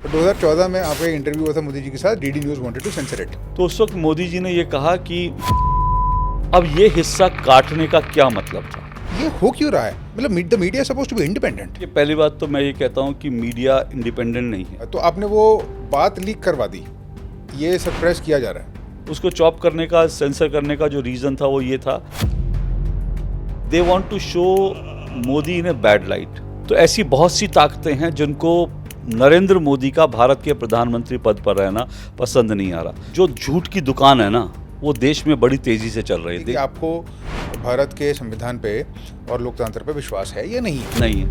2014 में आपका एक इंटरव्यू हुआ था मोदी जी के साथ, DD news wanted to sensor it. तो उस वक्त मोदी जी ने ये कहा कि अब ये हिस्सा काटने का क्या मतलब था। ये हो क्यों रहा है? मतलब the media suppose to be independent. ये पहली बात तो मैं ये कहता हूँ कि मीडिया इंडिपेंडेंट नहीं है। तो आपने वो बात लीक करवा दी, ये सप्रेस किया जा रहा है। उसको चॉप करने का, सेंसर करने का जो रीज़न था वो ये था, they want to show Modi in a bad light. तो ऐसी बहुत सी ताकतें हैं जिनको नरेंद्र मोदी का भारत के प्रधानमंत्री पद पर रहना पसंद नहीं आ रहा। जो झूठ की दुकान है ना, वो देश में बड़ी तेजी से चल रही है। आपको भारत के संविधान पे और लोकतंत्र पे विश्वास है या नहीं? नहीं है।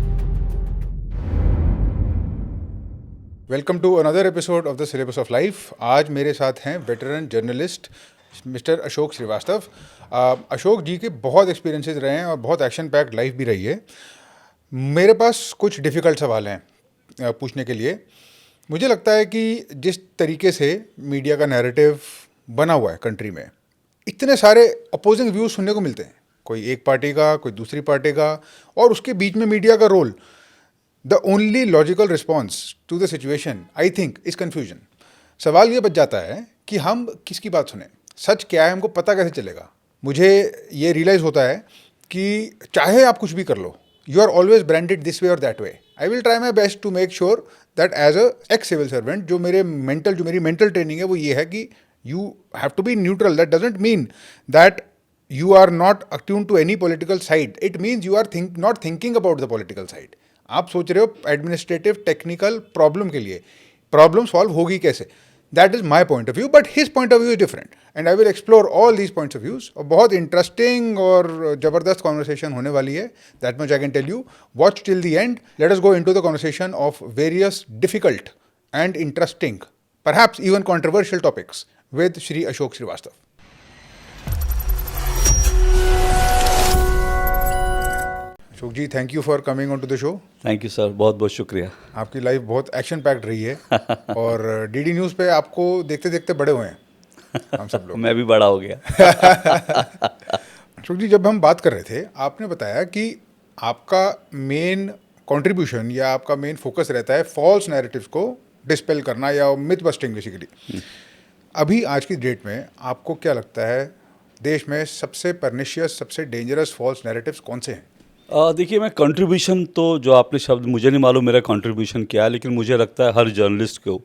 Welcome to another episode of the syllabus of life. आज मेरे साथ हैं veteran journalist mister Ashok Srivastava. Ashok ji के बहुत एक्सपीरियंसेस रहे हैं और बहुत एक्शन पैक्ड लाइफ भी रही है। मेरे पास कुछ डिफ़िकल्ट सवाल हैं पूछने के लिए। मुझे लगता है कि जिस तरीके से मीडिया का नैरेटिव बना हुआ है कंट्री में, इतने सारे अपोजिंग व्यूज़ सुनने को मिलते हैं, कोई एक पार्टी का, कोई दूसरी पार्टी का, और उसके बीच में मीडिया का role. The only logical response to the situation I think is confusion. सवाल ये बच जाता है कि हम किसकी बात सुने, सच क्या है, हमको पता कैसे चलेगा। मुझे ये रियलाइज़ होता है कि चाहे आप कुछ भी कर लो, you are always branded this way or that way. I will try my best to make sure that as a ex civil servant, जो मेरी mental training है वो ये है कि you have to be neutral. That doesn't mean that you are not attuned to any political side. It means you are not thinking about the political side. आप सोच रहे हो administrative technical problem के लिए, problem solve होगी कैसे. That is my point of view, but his point of view is different, and I will explore all these points of views. और बहुत interesting और ज़बरदस्त conversation होने वाली है, that much I can tell you. Watch till the end. Let us go into the conversation of various difficult and interesting, perhaps even controversial topics with Shri Ashok Srivastava. Ashok ji, thank you for coming on to the show. Thank you sir, बहुत बहुत शुक्रिया। आपकी life बहुत action packed रही है और DD news पे आपको देखते देखते बड़े हुए हैं हम सब लोग। मैं भी बड़ा हो गया। अशोक जी, जब हम बात कर रहे थे, आपने बताया कि आपका मेन कंट्रीब्यूशन या आपका मेन फोकस रहता है फॉल्स नैरेटिव्स को डिस्पेल करना या मिथ बस्टिंग बेसिकली। अभी आज की डेट में आपको क्या लगता है देश में सबसे परनिशियस, सबसे डेंजरस फॉल्स नैरेटिव्स कौन से हैं? देखिए, मैं कंट्रीब्यूशन तो जो आपने शब्द, मुझे नहीं मालूम मेरा कंट्रीब्यूशन क्या है, लेकिन मुझे लगता है हर जर्नलिस्ट को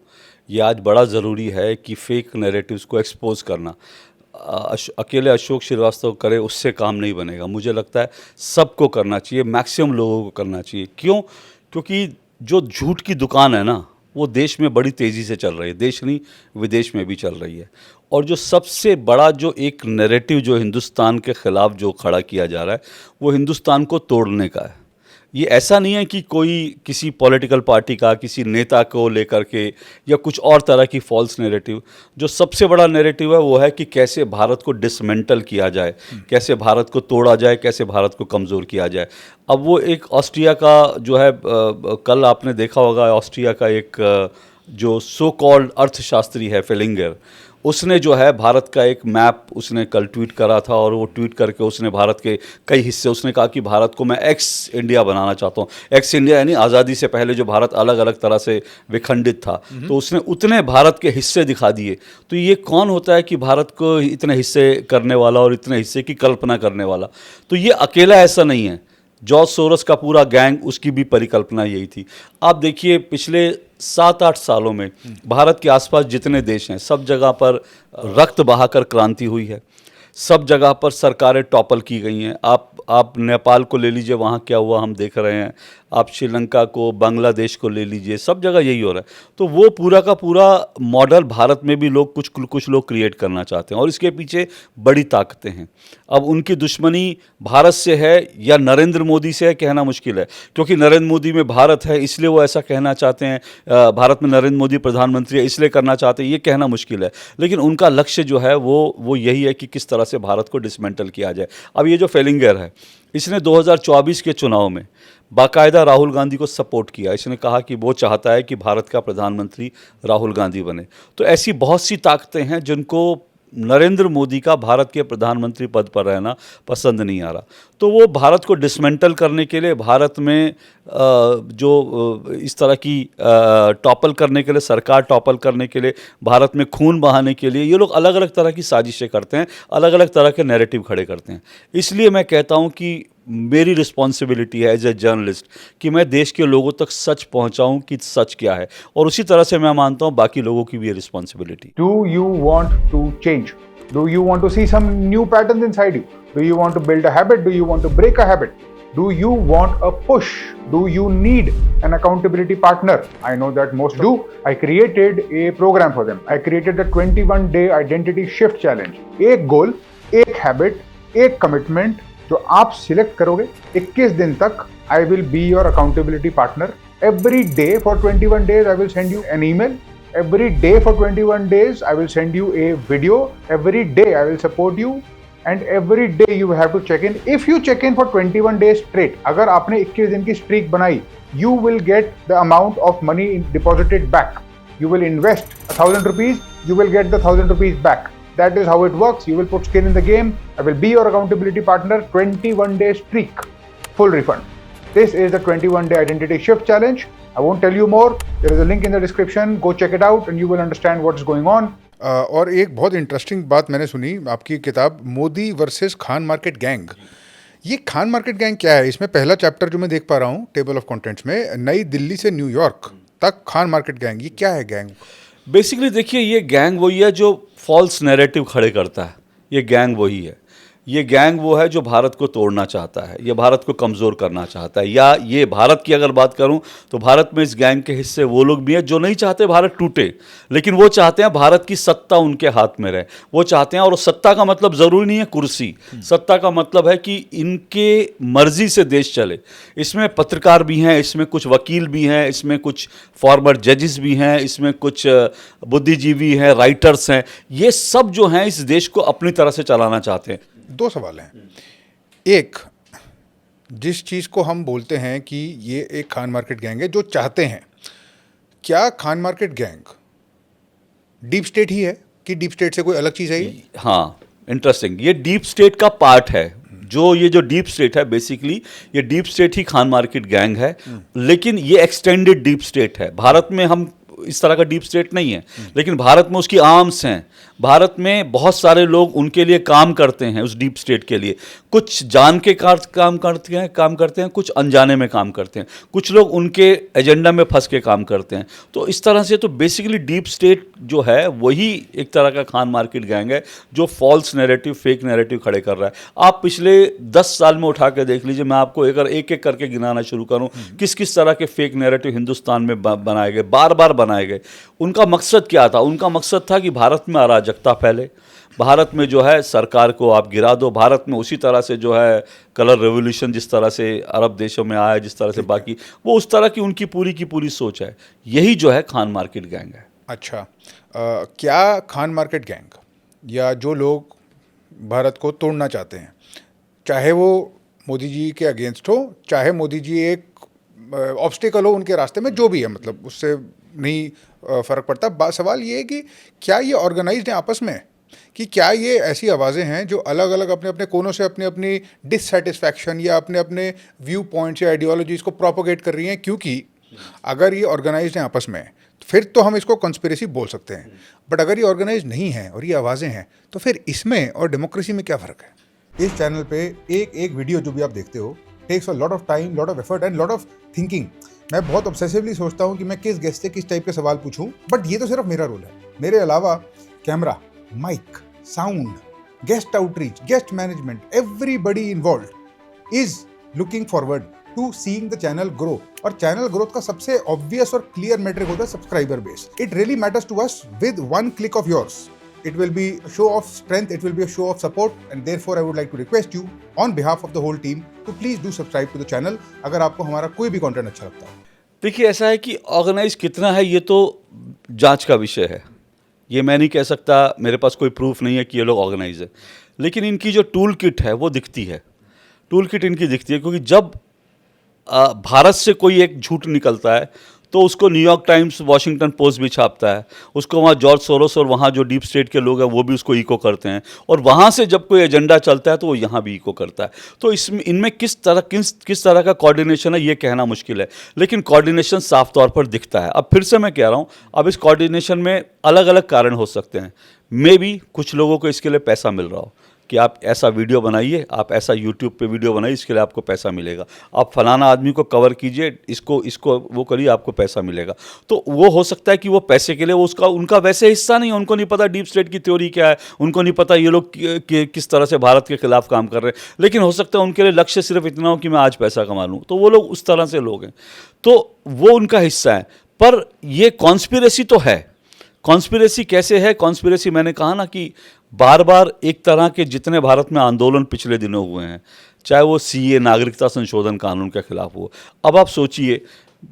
ये आज बड़ा ज़रूरी है कि फेक नैरेटिव्स को एक्सपोज करना। अकेले अशोक श्रीवास्तव करे उससे काम नहीं बनेगा। मुझे लगता है सबको करना चाहिए, मैक्सिमम लोगों को करना चाहिए। क्यों? क्योंकि जो झूठ की दुकान है ना, वो देश में बड़ी तेज़ी से चल रही है। देश नहीं, विदेश में भी चल रही है। और जो सबसे बड़ा जो एक नैरेटिव जो हिंदुस्तान के ख़िलाफ़ जो खड़ा किया जा रहा है, वो हिंदुस्तान को तोड़ने का है। ये ऐसा नहीं है कि कोई किसी पॉलिटिकल पार्टी का, किसी नेता को लेकर के या कुछ और तरह की फॉल्स नैरेटिव। जो सबसे बड़ा नैरेटिव है वो है कि कैसे भारत को डिसमेंटल किया जाए, कैसे भारत को तोड़ा जाए, कैसे भारत को कमज़ोर किया जाए। अब वो एक ऑस्ट्रिया का जो है, कल आपने देखा होगा, ऑस्ट्रिया का एक जो सो कॉल्ड अर्थशास्त्री है फेलिंगर, उसने जो है भारत का एक मैप उसने कल ट्वीट करा था, और वो ट्वीट करके उसने भारत के कई हिस्से, उसने कहा कि भारत को मैं एक्स इंडिया बनाना चाहता हूँ। एक्स इंडिया यानी आज़ादी से पहले जो भारत अलग अलग तरह से विखंडित था, तो उसने उतने भारत के हिस्से दिखा दिए। तो ये कौन होता है कि भारत को इतने हिस्से करने वाला और इतने हिस्से की कल्पना करने वाला? तो ये अकेला ऐसा नहीं है। जॉर्ज सोरोस का पूरा गैंग, उसकी भी परिकल्पना यही थी। आप देखिए, पिछले 7-8 सालों में भारत के आसपास जितने देश हैं, सब जगह पर रक्त बहाकर क्रांति हुई है। सब जगह पर सरकारें टॉपल की गई हैं। आप नेपाल को ले लीजिए, वहाँ क्या हुआ हम देख रहे हैं। आप श्रीलंका को, बांग्लादेश को ले लीजिए, सब जगह यही हो रहा है। तो वो पूरा का पूरा मॉडल भारत में भी लोग कुछ लोग क्रिएट करना चाहते हैं, और इसके पीछे बड़ी ताकतें हैं। अब उनकी दुश्मनी भारत से है या नरेंद्र मोदी से है, कहना मुश्किल है। क्योंकि नरेंद्र मोदी में भारत है, इसलिए वो ऐसा कहना चाहते हैं। भारत में नरेंद्र मोदी प्रधानमंत्री है, इसलिए करना चाहते हैं, ये कहना मुश्किल है। लेकिन उनका लक्ष्य जो है वो यही है कि किस तरह से भारत को डिसमेंटल किया जाए। अब ये जो फेलिंगर है, इसने 2024 के चुनाव में बाकायदा राहुल गांधी को सपोर्ट किया। इसने कहा कि वो चाहता है कि भारत का प्रधानमंत्री राहुल गांधी बने। तो ऐसी बहुत सी ताकतें हैं जिनको नरेंद्र मोदी का भारत के प्रधानमंत्री पद पर रहना पसंद नहीं आ रहा। तो वो भारत को डिसमेंटल करने के लिए, भारत में इस तरह की टॉपल करने के लिए, सरकार टॉपल करने के लिए, भारत में खून बहाने के लिए ये लोग अलग अलग तरह की साजिशें करते हैं, अलग अलग तरह के नैरेटिव खड़े करते हैं। इसलिए मैं कहता हूँ कि मेरी रिस्पॉन्सिबिलिटी है एज ए जर्नलिस्ट कि मैं देश के लोगों तक सच पहुंचाऊं कि सच क्या है, और उसी तरह से मैं मानता हूं बाकी लोगों की भी ये responsibility. Do you want to change? Do you want to see some new patterns inside you? Do you want to build a habit? Do you want to break a habit? Do you want a push? Do you need an accountability partner? I know that most do. I created a program for them. I created the 21-day identity shift challenge. एक गोल, एक habit, एक commitment जो आप select करोगे 21 दिन तक, I will be your accountability partner. Every day for 21 days I will send you an email. Every day for 21 days I will send you a video. Every day I will support you. And every day you have to check in. If you check in for 21 days straight, अगर आपने 21 दिन की streak बनाई, you will get the amount of money deposited back. You will invest 1,000 rupees, you will get the 1,000 rupees back. That is how it works. You will put skin in the game. I will be your accountability partner. 21-day streak, full refund. This is the 21-day identity shift challenge. I won't tell you more. There is a link in the description. Go check it out and you will understand what is going on. और एक बहुत interesting बात मैंने सुनी आपकी किताब Modi versus Khan market gang. ये Khan market gang क्या है? इसमें पहला चैप्टर जो मैं देख पा रहा हूँ टेबल ऑफ कंटेंट्स में, नई दिल्ली से न्यूयॉर्क तक खान मार्केट गैंग, ये क्या है गैंग? बेसिकली देखिए, ये गैंग वही है जो फॉल्स नैरेटिव खड़े करता है। ये गैंग वही है। ये गैंग वो है जो भारत को तोड़ना चाहता है, ये भारत को कमज़ोर करना चाहता है। या ये भारत की अगर बात करूं तो भारत में इस गैंग के हिस्से वो लोग भी हैं जो नहीं चाहते भारत टूटे, लेकिन वो चाहते हैं भारत की सत्ता उनके हाथ में रहे। वो चाहते हैं, और सत्ता का मतलब ज़रूरी नहीं है कुर्सी, सत्ता का मतलब है कि इनके मर्जी से देश चले। इसमें पत्रकार भी हैं, इसमें कुछ वकील भी हैं, इसमें कुछ फॉर्मर जजेस भी हैं, इसमें कुछ बुद्धिजीवी हैं, राइटर्स हैं। ये सब जो हैं इस देश को अपनी तरह से चलाना चाहते हैं। दो सवाल हैं। एक, जिस चीज़ को हम बोलते हैं कि ये एक खान मार्केट गैंग है जो चाहते हैं, क्या Khan market gang deep state ही है कि डीप स्टेट से कोई अलग चीज़ है ये? हाँ, इंटरेस्टिंग। ये डीप स्टेट का पार्ट है। ये जो डीप स्टेट है, बेसिकली ये डीप स्टेट ही खान मार्केट गैंग है, लेकिन ये एक्सटेंडेड डीप स्टेट है। भारत में हम इस तरह का डीप स्टेट नहीं है, लेकिन भारत में उसकी आर्म्स हैं। भारत में बहुत सारे लोग उनके लिए काम करते हैं, उस डीप स्टेट के लिए। कुछ जान के काम करते हैं, कुछ अनजाने में काम करते हैं, कुछ लोग उनके एजेंडा में फंस के काम करते हैं। तो इस तरह से तो बेसिकली डीप स्टेट जो है वही एक तरह का खान मार्केट गैंग है जो फॉल्स नैरेटिव, फेक नैरेटिव खड़े कर रहा है। आप पिछले 10 साल में उठा के देख लीजिए, मैं आपको एक एक करके गिनाना शुरू करूं, किस किस तरह के फेक नैरेटिव हिंदुस्तान में बनाए गए, बार बार बनाए गए। उनका मकसद क्या था? उनका मकसद था कि भारत में अराजकता फैले, भारत में जो है सरकार को आप गिरा दो, भारत में उसी तरह से जो है कलर रेवोल्यूशन जिस तरह से अरब देशों में आया, जिस तरह से बाकी, वो उस तरह की उनकी पूरी सोच है। यही जो है खान मार्केट गैंग है। अच्छा, क्या खान मार्केट गैंग या जो लोग भारत को तोड़ना चाहते हैं, चाहे वो मोदी जी के अगेंस्ट हो, चाहे मोदी जी एक ऑब्स्टिकल हो उनके रास्ते में, जो भी है, मतलब उससे नहीं फ़र्क पड़ता। सवाल ये है कि क्या ये ऑर्गेनाइज्ड है आपस में, कि क्या ये ऐसी आवाज़ें हैं जो अलग अलग अपने अपने कोनों से अपने अपनी डिससेटिस्फैक्शन या अपने अपने व्यू पॉइंट्स या आइडियोलॉजीज़ को प्रोपोगेट कर रही हैं? क्योंकि अगर ये ऑर्गेनाइज्ड हैं आपस में फिर तो हम इसको कंस्पिरेसी बोल सकते हैं, बट अगर ये ऑर्गेनाइज्ड नहीं है और ये आवाज़ें हैं तो फिर इसमें और डेमोक्रेसी में क्या फ़र्क है? इस चैनल पे एक वीडियो जो भी आप देखते हो takes a lot of time, lot of effort and lot of thinking. मैं बहुत ऑब्सेसिवली सोचता हूँ कि मैं किस गेस्ट से किस टाइप के सवाल पूछूं, बट ये तो सिर्फ मेरा रोल है। मेरे अलावा camera, mic, sound, guest outreach, guest management, everybody involved is looking forward to seeing the channel grow. और चैनल ग्रोथ का सबसे ऑब्वियस और क्लियर मेट्रिक होता है subscriber base. It really matters to us. With one click of yours it will be a show of strength, it will be a show of support, and therefore I would like to request you on behalf of the whole team to please do subscribe to the channel अगर आपको हमारा कोई भी content अच्छा लगता है। देखिए, ऐसा है कि ऑर्गेनाइज कितना है ये तो जांच का विषय है। ये मैं नहीं कह सकता, मेरे पास कोई प्रूफ नहीं है कि ये लोग ऑर्गेनाइज है, लेकिन इनकी जो टूल किट है वो दिखती है। टूल किट इनकी दिखती है, क्योंकि जब भारत से कोई एक झूठ निकलता है तो उसको न्यूयॉर्क टाइम्स, वॉशिंगटन पोस्ट भी छापता है, उसको वहाँ जॉर्ज सोरोस और वहाँ जो डीप स्टेट के लोग हैं वो भी उसको इको करते हैं, और वहाँ से जब कोई एजेंडा चलता है तो वो यहाँ भी इको करता है। तो इसमें इनमें किस तरह का कोऑर्डिनेशन है ये कहना मुश्किल है, लेकिन कोऑर्डिनेशन साफ तौर पर दिखता है। अब फिर से मैं कह रहा हूँ, अब इस कोऑर्डिनेशन में अलग अलग कारण हो सकते हैं। मे बी कुछ लोगों को इसके लिए पैसा मिल रहा हो कि आप ऐसा वीडियो बनाइए, आप ऐसा यूट्यूब पे वीडियो बनाइए, इसके लिए आपको पैसा मिलेगा, आप फलाना आदमी को कवर कीजिए, इसको वो करिए, आपको पैसा मिलेगा। तो वो हो सकता है कि वो पैसे के लिए, वो उनका वैसे हिस्सा नहीं है, उनको नहीं पता डीप स्टेट की थ्योरी क्या है, उनको नहीं पता ये लोग किस तरह से भारत के खिलाफ काम कर रहे हैं, लेकिन हो सकता है उनके लिए लक्ष्य सिर्फ इतना हो कि मैं आज पैसा कमा लूँ, तो वो लोग उस तरह से लोग हैं, तो वो उनका हिस्सा है। पर ये कॉन्स्पिरेसी तो है। कॉन्स्पिरेसी कैसे है? कॉन्स्पिरेसी मैंने कहा ना कि बार बार एक तरह के जितने भारत में आंदोलन पिछले दिनों हुए हैं, चाहे वो सीए नागरिकता संशोधन कानून के खिलाफ हो, अब आप सोचिए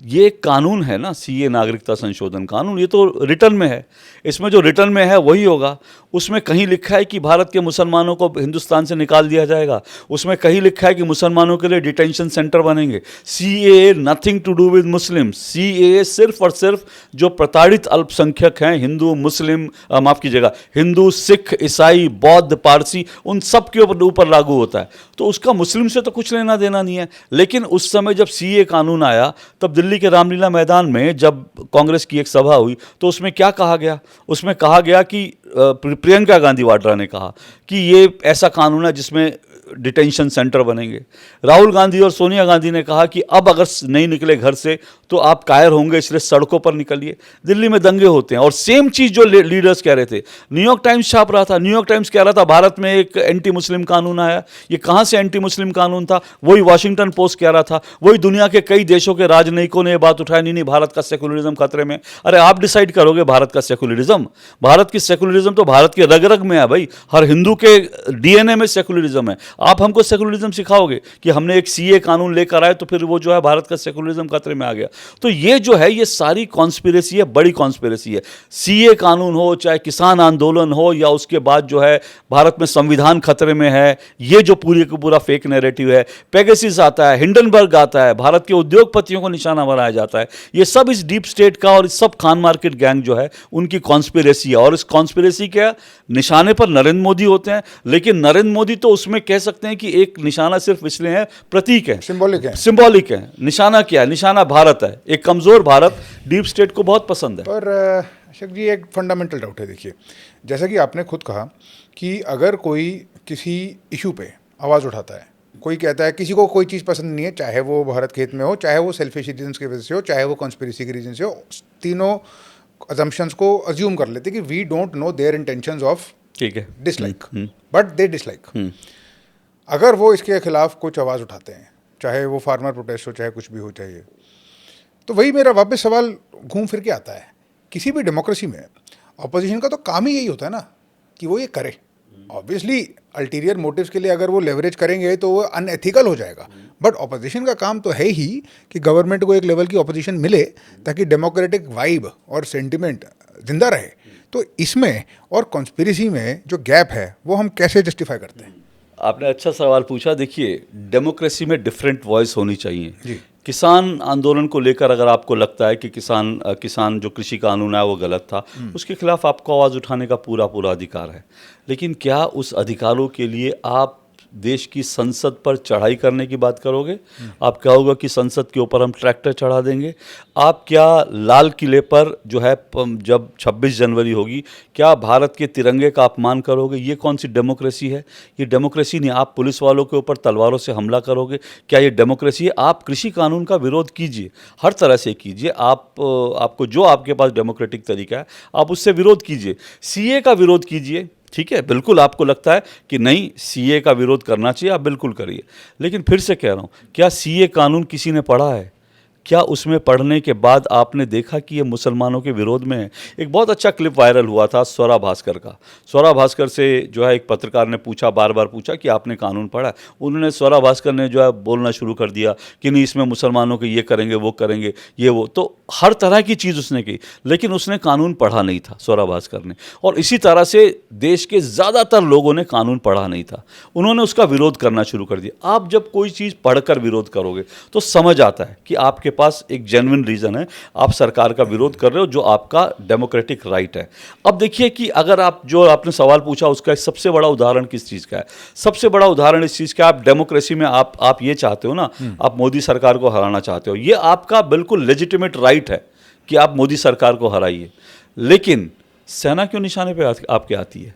ये कानून है ना, सीए नागरिकता संशोधन कानून, ये तो रिटर्न में है, इसमें जो रिटर्न में है वही होगा। उसमें कहीं लिखा है कि भारत के मुसलमानों को हिंदुस्तान से निकाल दिया जाएगा, उसमें कहीं लिखा है कि मुसलमानों के लिए डिटेंशन सेंटर बनेंगे। CAA nothing to do with Muslim, CAA सिर्फ और सिर्फ जो प्रताड़ित अल्पसंख्यक हैं, हिंदू मुस्लिम, माफ़ कीजिएगा, हिंदू सिख ईसाई बौद्ध पारसी, उन सब के ऊपर लागू होता है, तो उसका मुस्लिम से तो कुछ लेना देना नहीं है। लेकिन उस समय जब सीए कानून आया, तब दिल्ली के रामलीला मैदान में जब कांग्रेस की एक सभा हुई तो उसमें क्या कहा गया? उसमें कहा गया कि प्रियंका गांधी वाड्रा ने कहा कि ये ऐसा कानून है जिसमें डिटेंशन सेंटर बनेंगे। राहुल गांधी और सोनिया गांधी ने कहा कि अब अगर नहीं निकले घर से तो आप कायर होंगे, इसलिए सड़कों पर निकलिए। दिल्ली में दंगे होते हैं, और सेम चीज़ जो लीडर्स कह रहे थे, न्यूयॉर्क टाइम्स छाप रहा था, न्यूयॉर्क टाइम्स कह रहा था भारत में एक एंटी मुस्लिम कानून आया। ये कहाँ से एंटी मुस्लिम कानून था? वही वॉशिंगटन पोस्ट कह रहा था, वही दुनिया के कई देशों के राजनयिकों ने ये बात उठाई, नहीं भारत का सेकुलरिज्म खतरे में। अरे आप डिसाइड करोगे भारत का सेकुलरिज्म? भारत की सेकुलरिज्म तो भारत के रग रग में है भाई, हर हिंदू के डीएनए में सेकुलरिज्म है। आप हमको सेकुलरिज्म सिखाओगे कि हमने एक सीए कानून लेकर आए तो फिर वो जो है भारत का सेकुलरिज्म खतरे में आ गया। तो ये जो है ये सारी कॉन्स्पिरेसी है, बड़ी कॉन्स्पिरेसी है। सीए कानून हो, चाहे किसान आंदोलन हो, या उसके बाद जो है भारत में संविधान खतरे में है, ये जो पूरी का पूरा फेक नैरेटिव है। पेगासस आता है, हिंडनबर्ग आता है, भारत के उद्योगपतियों को निशाना बनाया जाता है। ये सब इस डीप स्टेट का और इस सब खान मार्केट गैंग जो है उनकी कॉन्स्पिरेसी है। और इस कॉन्स्पिरेसी के निशाने पर नरेंद्र मोदी होते हैं, लेकिन नरेंद्र मोदी तो उसमें कह सकते हैं कि एक निशाना सिर्फ इसलिए है, प्रतीक है, सिंबॉलिक है। निशाना क्या है? निशाना भारत है, एक कमजोर भारत डीप स्टेट को बहुत पसंद है। और अशोक जी एक फंडामेंटल डाउट है, देखिए जैसा कि आपने खुद कहा कि अगर कोई किसी इशू पे आवाज़ उठाता है, कोई कहता है किसी को कोई चीज़ पसंद नहीं है, चाहे वो भारत के हित में हो, चाहे वो सेल्फिश रीजन्स की वजह से हो, चाहे वो कॉन्स्पिरेसी के रीजन से हो, तीनों अजम्पशंस को अज्यूम कर लेते कि we don't know their intentions of ठीक है डिसलाइक, बट दे डिसलाइक। अगर वो इसके खिलाफ कुछ आवाज़ उठाते हैं, चाहे वो फार्मर प्रोटेस्ट हो, चाहे कुछ भी हो चाहिए, तो वही मेरा वापस सवाल घूम फिर के आता है, किसी भी डेमोक्रेसी में ऑपोजिशन का तो काम ही यही होता है ना कि वो ये करे। ऑब्वियसली अल्टीरियर मोटिव्स के लिए अगर वो लेवरेज करेंगे तो वो अनएथिकल हो जाएगा, बट ऑपोजिशन का काम तो है ही कि गवर्नमेंट को एक लेवल की ऑपोजिशन मिले ताकि डेमोक्रेटिक वाइब और सेंटिमेंट जिंदा रहे। तो इसमें और कॉन्स्पिरेसी में जो गैप है वो हम कैसे जस्टिफाई करते हैं? आपने अच्छा सवाल पूछा। देखिए, डेमोक्रेसी में डिफरेंट वॉइस होनी चाहिए जी। किसान आंदोलन को लेकर अगर आपको लगता है कि किसान जो कृषि कानून है वो गलत था, उसके खिलाफ आपको आवाज़ उठाने का पूरा अधिकार है। लेकिन क्या उस अधिकारों के लिए आप देश की संसद पर चढ़ाई करने की बात करोगे? आप क्या होगा कि संसद के ऊपर हम ट्रैक्टर चढ़ा देंगे? आप क्या लाल किले पर जो है जब 26 जनवरी होगी, क्या भारत के तिरंगे का अपमान करोगे? ये कौन सी डेमोक्रेसी है? ये डेमोक्रेसी नहीं। आप पुलिस वालों के ऊपर तलवारों से हमला करोगे? क्या ये डेमोक्रेसी है? आप कृषि कानून का विरोध कीजिए, हर तरह से कीजिए। आपको जो आपके पास डेमोक्रेटिक तरीका है आप उससे विरोध कीजिए। सीए का विरोध कीजिए, ठीक है, बिल्कुल आपको लगता है कि नहीं सीए का विरोध करना चाहिए, आप बिल्कुल करिए। लेकिन फिर से कह रहा हूँ, क्या सीए कानून किसी ने पढ़ा है? क्या उसमें पढ़ने के बाद आपने देखा कि ये मुसलमानों के विरोध में है? एक बहुत अच्छा क्लिप वायरल हुआ था स्वरा भास्कर का। स्वरा भास्कर से जो है एक पत्रकार ने पूछा, बार बार पूछा कि आपने कानून पढ़ा? उन्होंने स्वरा भास्कर ने जो है बोलना शुरू कर दिया कि नहीं इसमें मुसलमानों के ये करेंगे वो करेंगे ये वो, तो हर तरह की चीज़ उसने की, लेकिन उसने कानून पढ़ा नहीं था स्वरा भास्कर ने। और इसी तरह से देश के ज़्यादातर लोगों ने कानून पढ़ा नहीं था, उन्होंने उसका विरोध करना शुरू कर दिया। आप जब कोई चीज़ पढ़कर विरोध करोगे तो समझ आता है कि आपके आपके पास एक जेन्युइन रीज़न है, आप सरकार का विरोध कर रहे हो, जो आपका डेमोक्रेटिक राइट है। अब देखिए कि अगर आप जो आपने सवाल पूछा उसका सबसे बड़ा उदाहरण किस चीज़ का है, सबसे बड़ा उदाहरण इस चीज़ का, आप डेमोक्रेसी में आप ये चाहते हो ना, आप मोदी सरकार को हराना चाहते हो, ये आपका बिल्कुल लेजिटिमेट राइट है कि आप मोदी सरकार को हराइए। लेकिन सेना क्यों निशाने पे आपके आती है?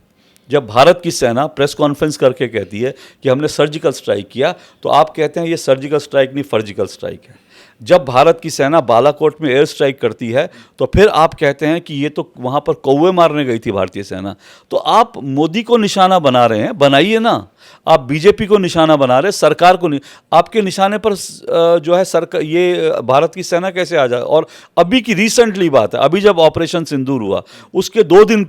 जब भारत की सेना प्रेस कॉन्फ्रेंस करके कहती है कि हमने सर्जिकल स्ट्राइक किया, तो आप कहते हैं ये सर्जिकल स्ट्राइक नहीं, फर्जिकल स्ट्राइक है। जब भारत की सेना बालाकोट में एयर स्ट्राइक करती है, तो फिर आप कहते हैं कि ये तो वहाँ पर कौवे मारने गई थी भारतीय सेना। तो आप मोदी को निशाना बना रहे हैं, बनाइए ना। आप बीजेपी को निशाना बना रहे, सरकार को आपके निशाने पर जो है सरकार, ये भारत की सेना कैसे आ जाए? और अभी की रिसेंटली बात है, अभी जब ऑपरेशन सिंदूर हुआ, उसके 2 दिन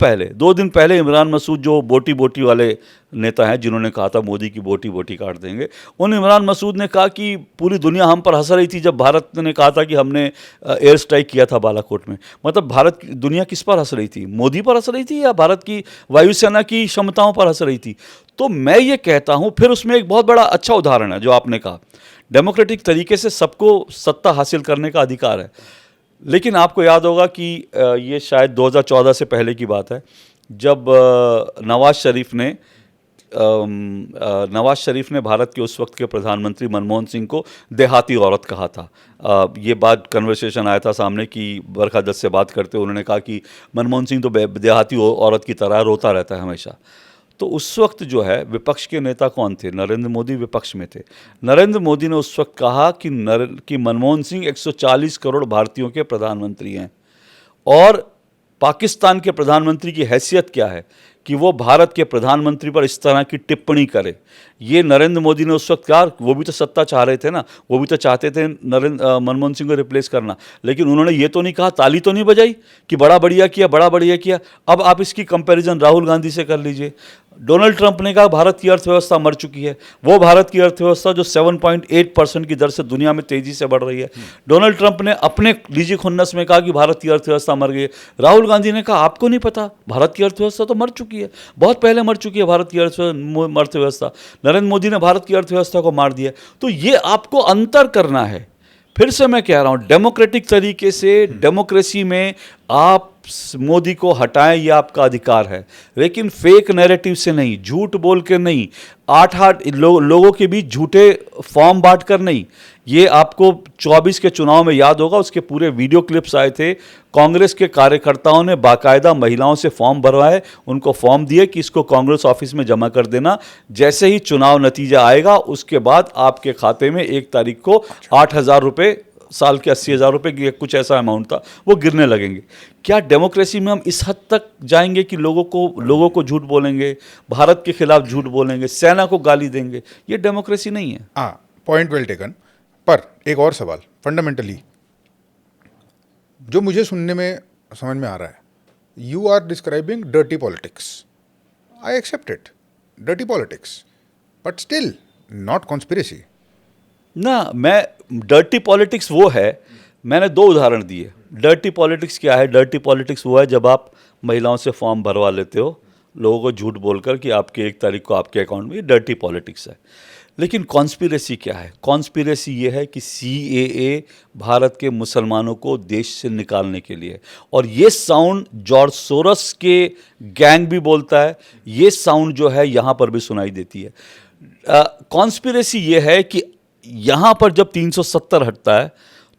पहले इमरान मसूद, जो बोटी बोटी वाले नेता हैं जिन्होंने कहा था मोदी की बोटी बोटी काट देंगे, उन इमरान मसूद ने कहा कि पूरी दुनिया हम पर हंस रही थी जब भारत ने कहा था कि हमने एयर स्ट्राइक किया था बालाकोट में। मतलब भारत की दुनिया किस पर हंस रही थी? मोदी पर हंस रही थी या भारत की वायुसेना की क्षमताओं पर हंस रही थी? तो मैं ये कहता हूं, फिर उसमें एक बहुत बड़ा अच्छा उदाहरण है जो आपने कहा, डेमोक्रेटिक तरीके से सबको सत्ता हासिल करने का अधिकार है। लेकिन आपको याद होगा कि ये शायद 2014 से पहले की बात है, जब नवाज शरीफ ने भारत के उस वक्त के प्रधानमंत्री मनमोहन सिंह को देहाती औरत कहा था। ये बात कन्वर्सेशन आया था सामने कि बरखा दत्त से बात करते उन्होंने कहा कि मनमोहन सिंह तो देहाती औरत की तरह रोता रहता है हमेशा। तो उस वक्त जो है विपक्ष के नेता कौन थे? नरेंद्र मोदी विपक्ष में थे। नरेंद्र मोदी ने उस वक्त कहा कि मनमोहन सिंह 140 करोड़ भारतीयों के प्रधानमंत्री हैं, और पाकिस्तान के प्रधानमंत्री की हैसियत क्या है कि वो भारत के प्रधानमंत्री पर इस तरह की टिप्पणी करे। ये नरेंद्र मोदी ने उस वक्त कहा, वो भी तो सत्ता चाह रहे थे ना, वो भी तो चाहते थे मनमोहन सिंह को रिप्लेस करना, लेकिन उन्होंने ये तो नहीं कहा, ताली तो नहीं बजाई कि बड़ा बढ़िया किया, बड़ा बढ़िया किया। अब आप इसकी कंपैरिजन राहुल गांधी से कर लीजिए। डोनाल्ड ट्रंप ने कहा भारत की अर्थव्यवस्था मर चुकी है, वो भारत की अर्थव्यवस्था जो 7.8% की दर से दुनिया में तेजी से बढ़ रही है। डोनाल्ड ट्रंप ने अपने निजी खुन्नस में कहा कि भारत की अर्थव्यवस्था मर गई है। राहुल गांधी ने कहा आपको नहीं पता, भारत की अर्थव्यवस्था तो मर चुकी है, बहुत पहले मर चुकी है भारत की अर्थव्यवस्था। नरेंद्र मोदी ने भारत की अर्थव्यवस्था को मार दिया। तो ये आपको अंतर करना है। फिर से मैं कह रहा हूं, डेमोक्रेटिक तरीके से, डेमोक्रेसी में आप मोदी को हटाएं, ये आपका अधिकार है, लेकिन फेक नैरेटिव से नहीं, झूठ बोल के नहीं, आठ लोगों के बीच झूठे फॉर्म बांट कर नहीं। ये आपको 24 के चुनाव में याद होगा, उसके पूरे वीडियो क्लिप्स आए थे। कांग्रेस के कार्यकर्ताओं ने बाकायदा महिलाओं से फॉर्म भरवाए, उनको फॉर्म दिए कि इसको कांग्रेस ऑफिस में जमा कर देना। जैसे ही चुनाव नतीजा आएगा, उसके बाद आपके खाते में 1 तारीख को 8,000 रुपये, साल के 80,000 रुपये की कुछ ऐसा अमाउंट था, वो गिरने लगेंगे। क्या डेमोक्रेसी में हम इस हद तक जाएंगे कि लोगों को झूठ बोलेंगे, भारत के खिलाफ झूठ बोलेंगे, सेना को गाली देंगे? ये डेमोक्रेसी नहीं है। हाँ, पॉइंट वेल टेकन। पर एक और सवाल, फंडामेंटली जो मुझे सुनने में समझ में आ रहा है, you are describing dirty politics. I accept it, dirty politics, but still not conspiracy ना। मैं डर्टी पॉलिटिक्स वो है, मैंने 2 उदाहरण दिए। डर्टी पॉलिटिक्स क्या है? डर्टी पॉलिटिक्स वो है जब आप महिलाओं से फॉर्म भरवा लेते हो, लोगों को झूठ बोलकर कि आपके 1 तारीख को आपके अकाउंट में, डर्टी पॉलिटिक्स है। लेकिन कॉन्स्पिरेसी क्या है? कॉन्स्पिरेसी ये है कि CAA भारत के मुसलमानों को देश से निकालने के लिए, और ये साउंड जॉर्ज सोरस के गैंग भी बोलता है, ये साउंड जो है यहाँ पर भी सुनाई देती है। कॉन्स्पिरेसी ये है कि यहाँ पर जब 370 हटता है,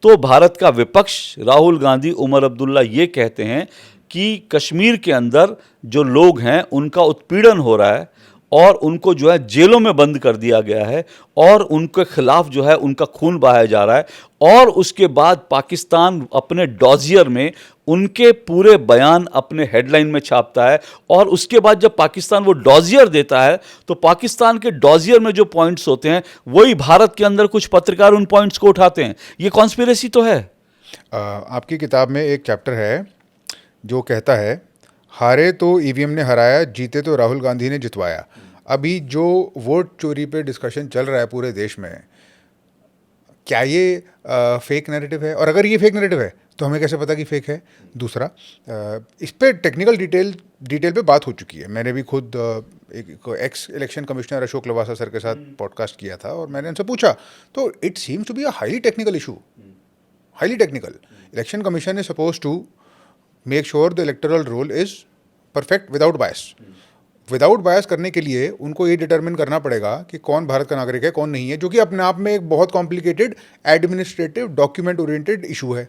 तो भारत का विपक्ष, राहुल गांधी, उमर अब्दुल्ला ये कहते हैं कि कश्मीर के अंदर जो लोग हैं उनका उत्पीड़न हो रहा है, और उनको जो है जेलों में बंद कर दिया गया है, और उनके खिलाफ जो है उनका खून बहाया जा रहा है। और उसके बाद पाकिस्तान अपने डॉजियर में उनके पूरे बयान अपने हेडलाइन में छापता है, और उसके बाद जब पाकिस्तान वो डॉजियर देता है, तो पाकिस्तान के डॉजियर में जो पॉइंट्स होते हैं, वही भारत के अंदर कुछ पत्रकार उन पॉइंट्स को उठाते हैं। ये कॉन्स्पिरेसी तो है। आपकी किताब में एक चैप्टर है जो कहता है, हारे तो EVM ने हराया, जीते तो राहुल गांधी ने जितवाया। अभी जो वोट चोरी पे डिस्कशन चल रहा है पूरे देश में, क्या ये फेक नैरेटिव है? और अगर ये फेक नैरेटिव है तो हमें कैसे पता कि फेक है? दूसरा, इस पे टेक्निकल डिटेल पे बात हो चुकी है। मैंने भी खुद एक x election commissioner Ashok Lavasa sir के साथ पॉडकास्ट किया था, और मैंने उनसे पूछा, तो it seems to be a highly technical issue. highly technical. Election Commission is supposed to make sure the electoral roll is perfect without bias. Without bias करने के लिए उनको ये डिटरमिन करना पड़ेगा कि कौन भारत का नागरिक है, कौन नहीं है, जो कि अपने आप में एक बहुत complicated administrative document oriented issue है.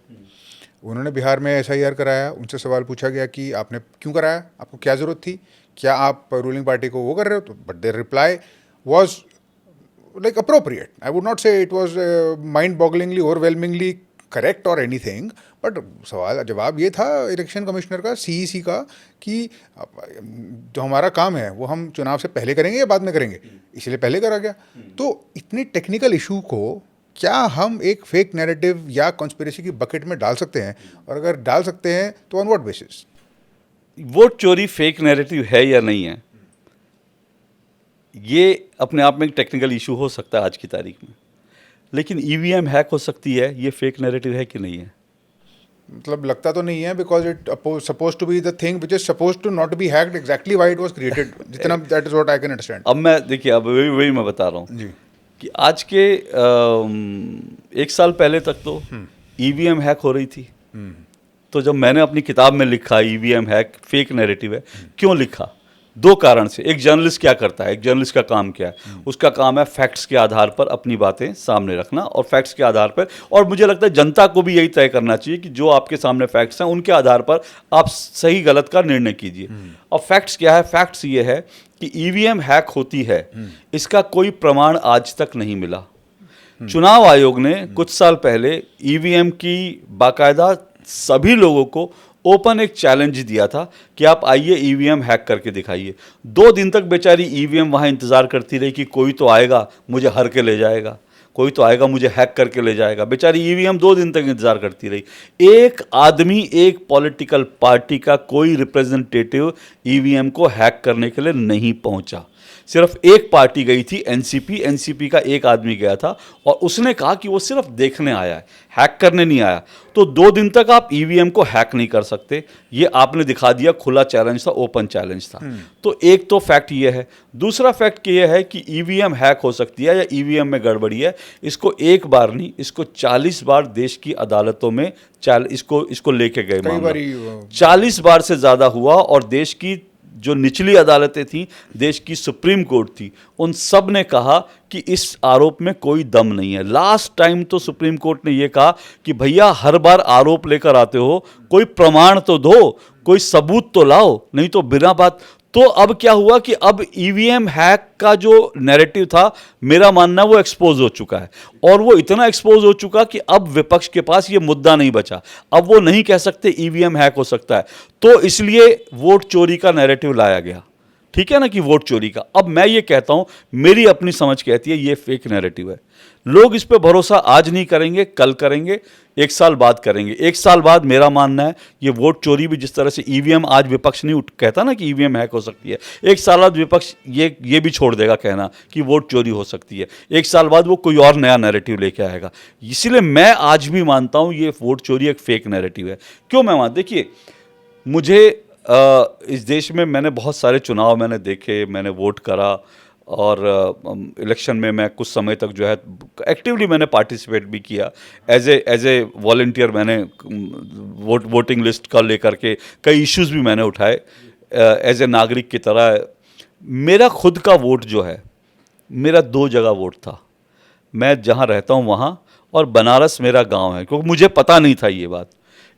उन्होंने बिहार में SIR कराया, उनसे सवाल पूछा गया कि आपने क्यों कराया, आपको क्या ज़रूरत थी, क्या आप रूलिंग पार्टी को वो कर रहे हो, तो but their reply was like appropriate. I would not say it was mind-bogglingly, overwhelmingly correct or anything, but सवाल जवाब ये था इलेक्शन कमिश्नर का, CEC का, कि जो हमारा काम है वो हम चुनाव से पहले करेंगे या बाद में करेंगे, इसलिए पहले करा गया. तो इतनी टेक्निकल इशू को क्या हम एक फेक नैरेटिव या कॉन्स्पिरेसी की बकेट में डाल सकते हैं, और अगर डाल सकते हैं तो ऑन व्हाट बेसिस? वोट चोरी फेक नैरेटिव है या नहीं है, ये अपने आप में एक टेक्निकल इशू हो सकता है आज की तारीख में, लेकिन EVM हैक हो सकती है, ये फेक नैरेटिव है कि नहीं है? मतलब लगता तो नहीं है, because it suppose to be the thing which is suppose to not be hacked exactly why it was created, जितना that is what I can understand. अब मैं देखिए, अब वही मैं बता रहा हूँ जी. कि आज के 1 साल पहले तक तो EVM हैक हो रही थी. तो जब मैंने अपनी किताब में लिखा EVM हैक फेक नैरेटिव है, क्यों लिखा? 2 कारण से. एक, जर्नलिस्ट क्या करता है, एक जर्नलिस्ट का काम क्या है? उसका काम है फैक्ट्स के आधार पर अपनी बातें सामने रखना, और फैक्ट्स के आधार पर, और मुझे लगता है जनता को भी यही तय करना चाहिए कि जो आपके सामने फैक्ट्स हैं उनके आधार पर आप सही गलत का निर्णय कीजिए. और फैक्ट्स क्या है? फैक्ट्स ये है कि EVM हैक होती है, इसका कोई प्रमाण आज तक नहीं मिला. चुनाव आयोग ने कुछ साल पहले EVM की बाकायदा सभी लोगों को ओपन एक चैलेंज दिया था कि आप आइए EVM हैक करके दिखाइए. 2 दिन तक बेचारी EVM वहाँ इंतज़ार करती रही कि कोई तो आएगा मुझे हर के ले जाएगा, कोई तो आएगा मुझे हैक करके ले जाएगा. बेचारी EVM 2 दिन तक इंतज़ार करती रही. एक आदमी, एक पॉलिटिकल पार्टी का कोई रिप्रेजेंटेटिव EVM को हैक करने के लिए नहीं पहुंचा. सिर्फ एक पार्टी गई थी, NCP का एक आदमी गया था, और उसने कहा कि वो सिर्फ देखने आया है, हैक करने नहीं आया. तो 2 दिन तक आप EVM को हैक नहीं कर सकते, ये आपने दिखा दिया. खुला चैलेंज था, ओपन चैलेंज था. तो एक तो फैक्ट ये है. दूसरा फैक्ट ये है कि EVM हैक हो सकती है या EVM में गड़बड़ी है, इसको एक बार नहीं, इसको 40 बार देश की अदालतों में इसको लेके गए मामला. 40 बार से ज़्यादा हुआ, और देश की जो निचली अदालतें थी, देश की सुप्रीम कोर्ट थी, उन सब ने कहा कि इस आरोप में कोई दम नहीं है. लास्ट टाइम तो सुप्रीम कोर्ट ने यह कहा कि भैया हर बार आरोप लेकर आते हो, कोई प्रमाण तो दो, कोई सबूत तो लाओ, नहीं तो बिना बात. तो अब क्या हुआ कि अब EVM हैक का जो नैरेटिव था, मेरा मानना है वो एक्सपोज हो चुका है, और वो इतना एक्सपोज हो चुका कि अब विपक्ष के पास ये मुद्दा नहीं बचा. अब वो नहीं कह सकते EVM हैक हो सकता है, तो इसलिए वोट चोरी का नैरेटिव लाया गया. ठीक है ना, कि वोट चोरी का. अब मैं ये कहता हूं, मेरी अपनी समझ कहती है ये फेक नैरेटिव है. लोग इस पे भरोसा आज नहीं करेंगे, कल करेंगे, 1 साल बाद करेंगे. 1 साल बाद मेरा मानना है ये वोट चोरी भी, जिस तरह से EVM आज विपक्ष नहीं कहता ना कि EVM हैक हो सकती है, 1 साल बाद विपक्ष ये भी छोड़ देगा कहना कि वोट चोरी हो सकती है. 1 साल बाद वो कोई और नया नैरेटिव लेके आएगा. इसलिए मैं आज भी मानता हूँ ये वोट चोरी एक फेक नैरेटिव है. क्यों मैं मानता? देखिए, मुझे इस देश में मैंने बहुत सारे चुनाव मैंने देखे, मैंने वोट करा, और इलेक्शन में मैं कुछ समय तक जो है एक्टिवली मैंने पार्टिसिपेट भी किया. एज ए वॉलंटियर मैंने वोटिंग लिस्ट का लेकर के कई इश्यूज भी मैंने उठाए एज ए नागरिक की तरह. मेरा खुद का वोट जो है, मेरा 2 जगह वोट था. मैं जहाँ रहता हूँ वहाँ, और बनारस मेरा गांव है, क्योंकि मुझे पता नहीं था ये बात.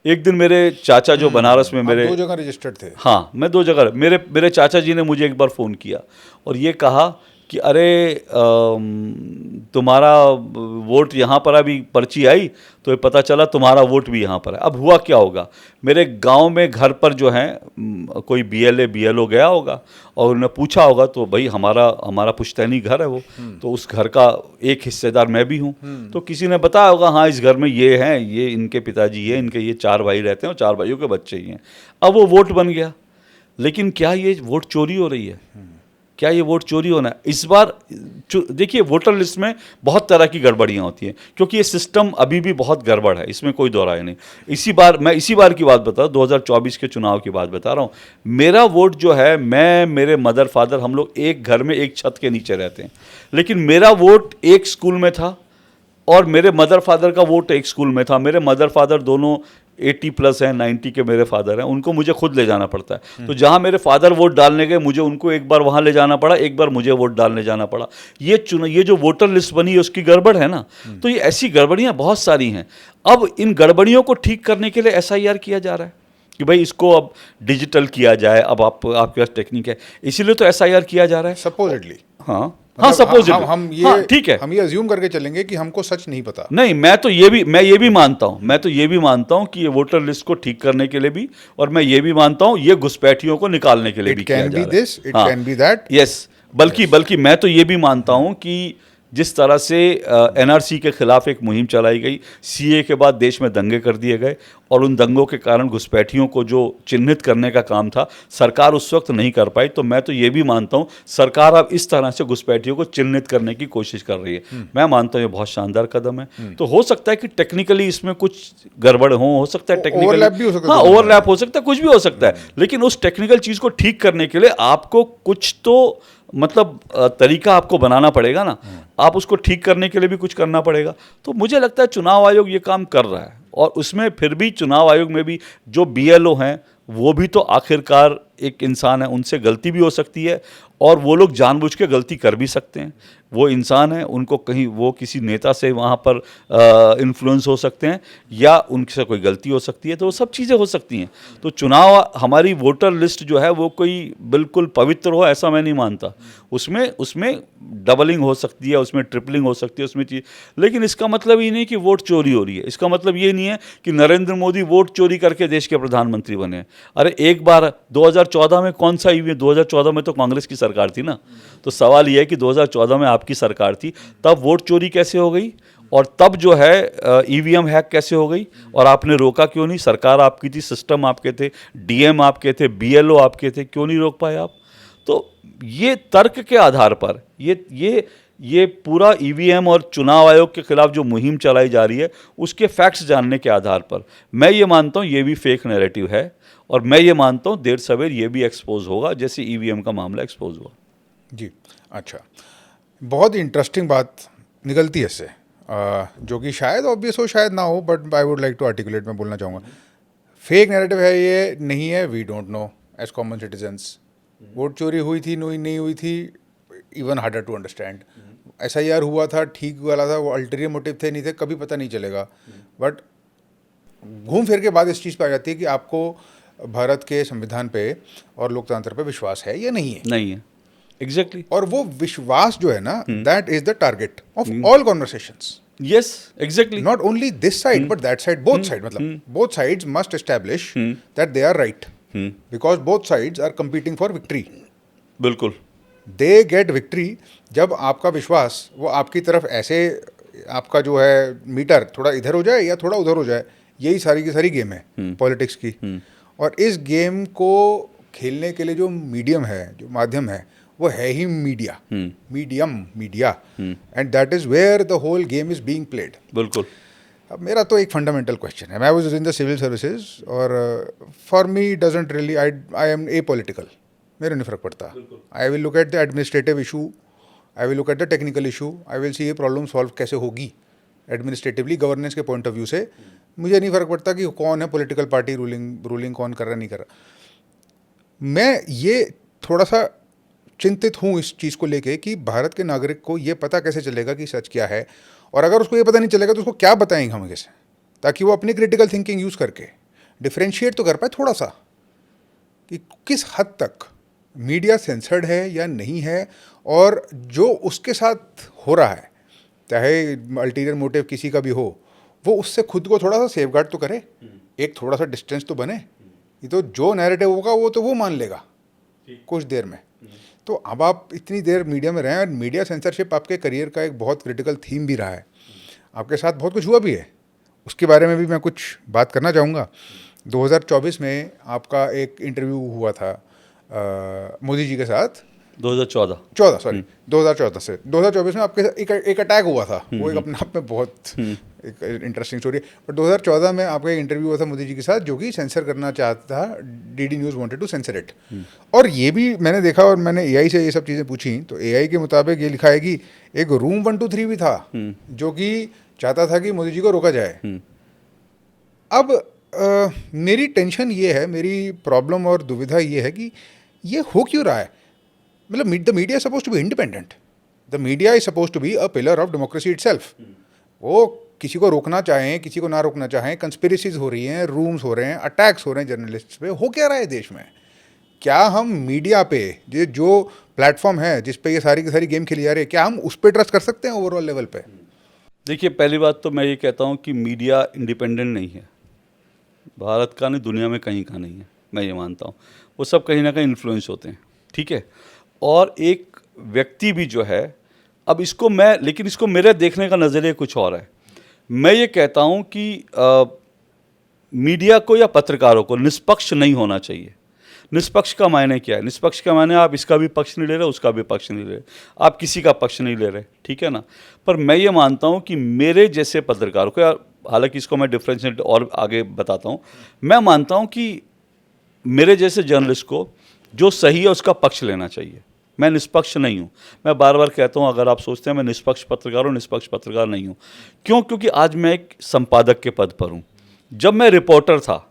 एक दिन मेरे चाचा जो बनारस में मेरे 2 जगह रजिस्टर्ड थे. हाँ, मैं 2 जगह. मेरे चाचा जी ने मुझे एक बार फ़ोन किया और ये कहा कि अरे तुम्हारा वोट यहाँ पर अभी पर्ची आई तो ये पता चला तुम्हारा वोट भी यहाँ पर है. अब हुआ क्या होगा, मेरे गांव में घर पर जो है कोई BLO गया होगा और उन्होंने पूछा होगा, तो भाई हमारा पुश्तैनी घर है वो, तो उस घर का एक हिस्सेदार मैं भी हूँ. तो किसी ने बताया होगा हाँ इस घर में ये हैं, ये इनके पिताजी है, इनके ये 4 भाई रहते हैं और 4 भाइयों के बच्चे ही हैं. अब वो वोट बन गया. लेकिन क्या ये वोट चोरी हो रही है? क्या ये वोट चोरी होना है? इस बार देखिए, वोटर लिस्ट में बहुत तरह की गड़बड़ियाँ होती हैं, क्योंकि ये सिस्टम अभी भी बहुत गड़बड़ है, इसमें कोई दो राय नहीं. मैं इसी बार की बात बता रहा हूँ, 2024 के चुनाव की बात बता रहा हूँ. मेरा वोट जो है, मैं, मेरे मदर फादर, हम लोग एक घर में एक छत के नीचे रहते हैं, लेकिन मेरा वोट एक स्कूल में था और मेरे मदर फादर का वोट एक स्कूल में था। मेरे मदर फादर दोनों 80+ हैं, 90 के मेरे फादर हैं, उनको मुझे खुद ले जाना पड़ता है। तो जहाँ मेरे फादर वोट डालने गए, मुझे उनको एक बार वहाँ ले जाना पड़ा, एक बार मुझे वोट डालने जाना पड़ा। ये जो वोटर लिस्ट बनी है उसकी गड़बड़ है ना। तो ये ऐसी गड़बड़ियाँ बहुत सारी हैं। अब इन गड़बड़ियों को ठीक करने के लिए SIR किया जा रहा है कि भाई इसको अब डिजिटल किया जाए। अब आपके पास टेक्निक है, इसीलिए तो SIR किया जा रहा है सपोजिटली। हाँ हाँ, सपोजिटली हम ये हाँ, ठीक है। हम ये अज्यूम करके चलेंगे कि हमको सच नहीं पता। नहीं, मैं ये भी मानता हूँ कि ये वोटर लिस्ट को ठीक करने के लिए भी, और मैं ये भी मानता हूँ ये घुसपैठियों को निकालने के लिए भी किया जा रहा है। It can be this, it can be that. Yes, बल्कि मैं तो ये भी मानता हूँ कि जिस तरह से NRC के खिलाफ एक मुहिम चलाई गई, CA के बाद देश में दंगे कर दिए गए, और उन दंगों के कारण घुसपैठियों को जो चिन्हित करने का काम था सरकार उस वक्त नहीं कर पाई। तो मैं तो ये भी मानता हूँ सरकार अब इस तरह से घुसपैठियों को चिन्हित करने की कोशिश कर रही है। मैं मानता हूँ ये बहुत शानदार कदम है। तो हो सकता है कि टेक्निकली इसमें कुछ गड़बड़ हो सकता है, टेक्निकली ओवरलैप भी हो सकता है। हाँ, ओवरलैप हो सकता है, कुछ भी हो सकता है। लेकिन उस टेक्निकल चीज़ को ठीक करने के लिए आपको कुछ तो मतलब तरीका आपको बनाना पड़ेगा ना। आप उसको ठीक करने के लिए भी कुछ करना पड़ेगा। तो मुझे लगता है चुनाव आयोग ये काम कर रहा है, और उसमें फिर भी चुनाव आयोग में भी जो BLO हैं वो भी तो आखिरकार एक इंसान है, उनसे गलती भी हो सकती है, और वो लोग जानबूझ के गलती कर भी सकते हैं। वो इंसान है, उनको कहीं वो किसी नेता से वहाँ पर इन्फ्लुएंस हो सकते हैं, या उनसे कोई गलती हो सकती है, तो वो सब चीज़ें हो सकती हैं। तो चुनाव, हमारी वोटर लिस्ट जो है वो कोई बिल्कुल पवित्र हो ऐसा मैं नहीं मानता। उसमें डबलिंग हो सकती है, उसमें ट्रिपलिंग हो सकती है, उसमें चीज़, लेकिन इसका मतलब ये नहीं कि वोट चोरी हो रही है। इसका मतलब ये नहीं है कि नरेंद्र मोदी वोट चोरी करके देश के प्रधानमंत्री बने। अरे एक बार 2014 में कौन सा ईवीएम, 2014 में तो कांग्रेस की सरकार थी ना। तो सवाल यह है कि 2014 में आपकी सरकार थी, तब वोट चोरी कैसे हो गई, और तब जो है EVM हैक कैसे हो गई, और आपने रोका क्यों नहीं? सरकार आपकी थी, सिस्टम आपके थे, DM आपके थे, BLO आपके थे, क्यों नहीं रोक पाए आप? तो ये तर्क के आधार पर ये पूरा EVM और चुनाव आयोग के खिलाफ जो मुहिम चलाई जा रही है उसके फैक्ट्स जानने के आधार पर मैं ये मानता हूँ ये भी फेक नैरेटिव है, और मैं ये मानता हूँ देर सवेर ये भी एक्सपोज होगा, जैसे EVM का मामला एक्सपोज हुआ। जी, अच्छा, बहुत इंटरेस्टिंग बात निकलती है इससे, जो कि शायद ऑब्वियस हो, शायद ना हो, but I would like to articulate, मैं बोलना चाहूँगा। फेक नैरेटिव है ये नहीं है, we don't know as common citizens. Vote चोरी हुई थी, नहीं हुई थी, even harder to understand. SIR हुआ था, ठीक वाला था, वो अल्टीरियर मोटिव थे नहीं थे, कभी पता नहीं चलेगा। बट घूम फिर के बाद इस चीज़ पे आ जाती है कि आपको भारत के संविधान पे और लोकतंत्र पे विश्वास है या नहीं है। नहीं है, एग्जैक्टली। और वो विश्वास जो है ना, that is the target of all conversations. Yes, exactly. Not only this side but that side, both side, मतलब both sides must establish that they are right, because both sides are competing for victory. बिल्कुल। They gate victory जब आपका विश्वास वो आपकी तरफ ऐसे, आपका जो है मीटर थोड़ा इधर हो जाए या थोड़ा उधर हो जाए, यही सारी की सारी गेम है पॉलिटिक्स की। और इस गेम को खेलने के लिए जो मीडियम है, जो माध्यम है, वो है ही media, media, and that is where the whole game is being played. बिल्कुल। अब मेरा तो एक फंडामेंटल क्वेश्चन है, मैं was in the civil services, और for me doesn't really, I am a political, मेरे नहीं फर्क पड़ता। I will look at the administrative issue, I will look at the technical issue, I will see ये problem solve कैसे होगी administratively, governance के point of view से। मुझे नहीं फ़र्क पड़ता कि कौन है पॉलिटिकल पार्टी रूलिंग कौन कर रहा नहीं कर रहा। मैं ये थोड़ा सा चिंतित हूँ इस चीज़ को लेके कि भारत के नागरिक को ये पता कैसे चलेगा कि सच क्या है, और अगर उसको ये पता नहीं चलेगा तो उसको क्या बताएंगे हम कैसे, ताकि वो अपनी क्रिटिकल थिंकिंग यूज़ करके डिफ्रेंशिएट तो कर पाए थोड़ा सा कि किस हद तक मीडिया सेंसर्ड है या नहीं है, और जो उसके साथ हो रहा है, चाहे अल्टीरियर मोटिव किसी का भी हो, वो उससे खुद को थोड़ा सा सेफगार्ड तो करे, एक थोड़ा सा डिस्टेंस तो बने। ये तो जो नैरेटिव होगा वो तो वो मान लेगा कुछ देर में। तो अब आप इतनी देर मीडिया में रहे हैं, और मीडिया सेंसरशिप आपके करियर का एक बहुत क्रिटिकल थीम भी रहा है, आपके साथ बहुत कुछ हुआ भी है, उसके बारे में भी मैं कुछ बात करना चाहूँगा। 2024 में आपका एक इंटरव्यू हुआ था मोदी जी के साथ, 2014 से 2024 में आपके एक अटैक हुआ था, वो एक अपने आप में बहुत एक इंटरेस्टिंग स्टोरी है। बट 2014 में आपका एक इंटरव्यू हुआ था मोदी जी के साथ, जो कि सेंसर करना चाहता था, DD news wanted to sensor it. और ये भी मैंने देखा, और मैंने AI से ये सब चीज़ें पूछी, तो AI के मुताबिक ये लिखा है कि एक रूम 123 भी था, जो कि चाहता था कि मोदी जी को रोका जाए। अब मेरी टेंशन ये है, मेरी प्रॉब्लम और दुविधा ये है कि ये हो क्यों रहा है। मतलब the media is suppose to be independent, the media is suppose to be a pillar of democracy itself. वो किसी को रोकना चाहें, किसी को ना रोकना चाहें, कंस्पिरेसीज हो रही हैं, रूम्स हो रहे हैं, अटैक्स हो रहे हैं जर्नलिस्ट्स पे, हो क्या रहा है देश में। क्या हम मीडिया पे जो प्लेटफॉर्म है जिस पे ये सारी की सारी गेम खेली जा रही है, क्या हम उस पर ट्रस्ट कर सकते हैं ओवरऑल लेवल पे? देखिए, पहली बात तो मैं ये कहता हूँ कि मीडिया इंडिपेंडेंट नहीं है, भारत का नहीं, दुनिया में कहीं का नहीं है, मैं ये मानता हूँ। वो सब कहीं ना कहीं इन्फ्लुएंस होते हैं, ठीक है। और एक व्यक्ति भी जो है, अब इसको मैं, लेकिन इसको मेरे देखने का नज़रिया कुछ और है। मैं ये कहता हूँ कि मीडिया को या पत्रकारों को निष्पक्ष नहीं होना चाहिए। निष्पक्ष का मायने क्या है? निष्पक्ष का मायने आप इसका भी पक्ष नहीं ले रहे, उसका भी पक्ष नहीं ले रहे, आप किसी का पक्ष नहीं ले रहे, ठीक है ना। पर मैं ये मानता हूँ कि मेरे जैसे पत्रकारों को, हालांकि इसको मैं डिफरेंशिएट और आगे बताता हूँ, मैं मानता हूँ कि मेरे जैसे जर्नलिस्ट को जो सही है उसका पक्ष लेना चाहिए। मैं निष्पक्ष नहीं हूँ। मैं बार बार कहता हूँ, अगर आप सोचते हैं मैं निष्पक्ष पत्रकार हूँ, निष्पक्ष पत्रकार नहीं हूँ। क्यों? क्योंकि आज मैं एक संपादक के पद पर हूँ। जब मैं रिपोर्टर था,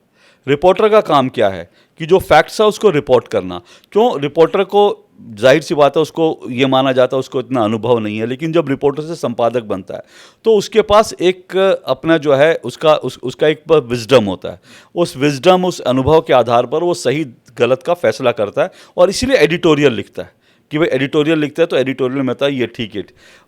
रिपोर्टर का काम क्या है कि जो फैक्ट्स है उसको रिपोर्ट करना। क्यों? रिपोर्टर को जाहिर सी बात है, उसको ये माना जाता है उसको इतना अनुभव नहीं है, लेकिन जब रिपोर्टर से संपादक बनता है तो उसके पास एक अपना जो है उसका एक विजडम होता है। उस विजडम, उस अनुभव के आधार पर वो सही गलत का फैसला करता है, और इसीलिए एडिटोरियल लिखता है कि भाई एडिटोरियल लिखता है तो एडिटोरियल में था ये ठीक है।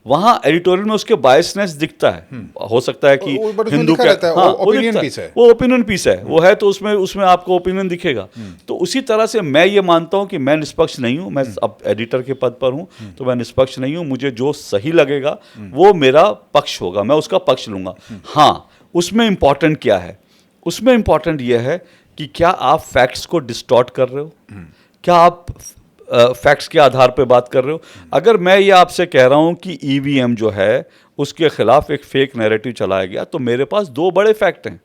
वहाँ एडिटोरियल में उसके बायसनेस दिखता है। हो सकता है कि हिंदू का, हाँ, ओपिनियन पीस है, वो ओपिनियन पीस है, वो है, तो उसमें आपको ओपिनियन दिखेगा। तो उसी तरह से मैं ये मानता हूँ कि मैं निष्पक्ष नहीं हूँ। मैं अब एडिटर के पद पर हूँ तो मैं निष्पक्ष नहीं हूँ। मुझे जो सही लगेगा वो मेरा पक्ष होगा, मैं उसका पक्ष लूँगा। हाँ, उसमें इम्पॉर्टेंट क्या है? उसमें इम्पॉर्टेंट यह है कि क्या आप फैक्ट्स को डिस्टॉर्ट कर रहे हो, क्या आप फैक्ट्स के आधार पे बात कर रहे हो। अगर मैं ये आपसे कह रहा हूँ कि ईवीएम जो है उसके खिलाफ एक फेक नैरेटिव चलाया गया, तो मेरे पास दो बड़े फैक्ट हैं।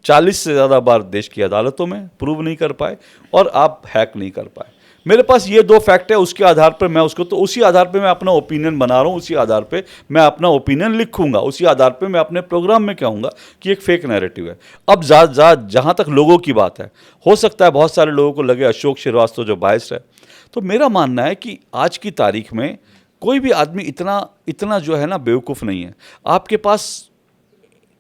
40 से ज़्यादा बार देश की अदालतों में प्रूव नहीं कर पाए, और आप हैक नहीं कर पाए। मेरे पास ये दो फैक्ट है, उसके आधार पर मैं उसको, तो उसी आधार पे मैं अपना ओपिनियन बना रहा हूँ, उसी आधार पे मैं अपना ओपिनियन लिखूंगा, उसी आधार पे मैं अपने प्रोग्राम में कहूँगा कि एक फेक नैरेटिव है। अब जहाँ तक लोगों की बात है, हो सकता है बहुत सारे लोगों को लगे अशोक श्रीवास्तव जो बायस्ड है, तो मेरा मानना है कि आज की तारीख में कोई भी आदमी इतना जो है ना बेवकूफ़ नहीं है। आपके पास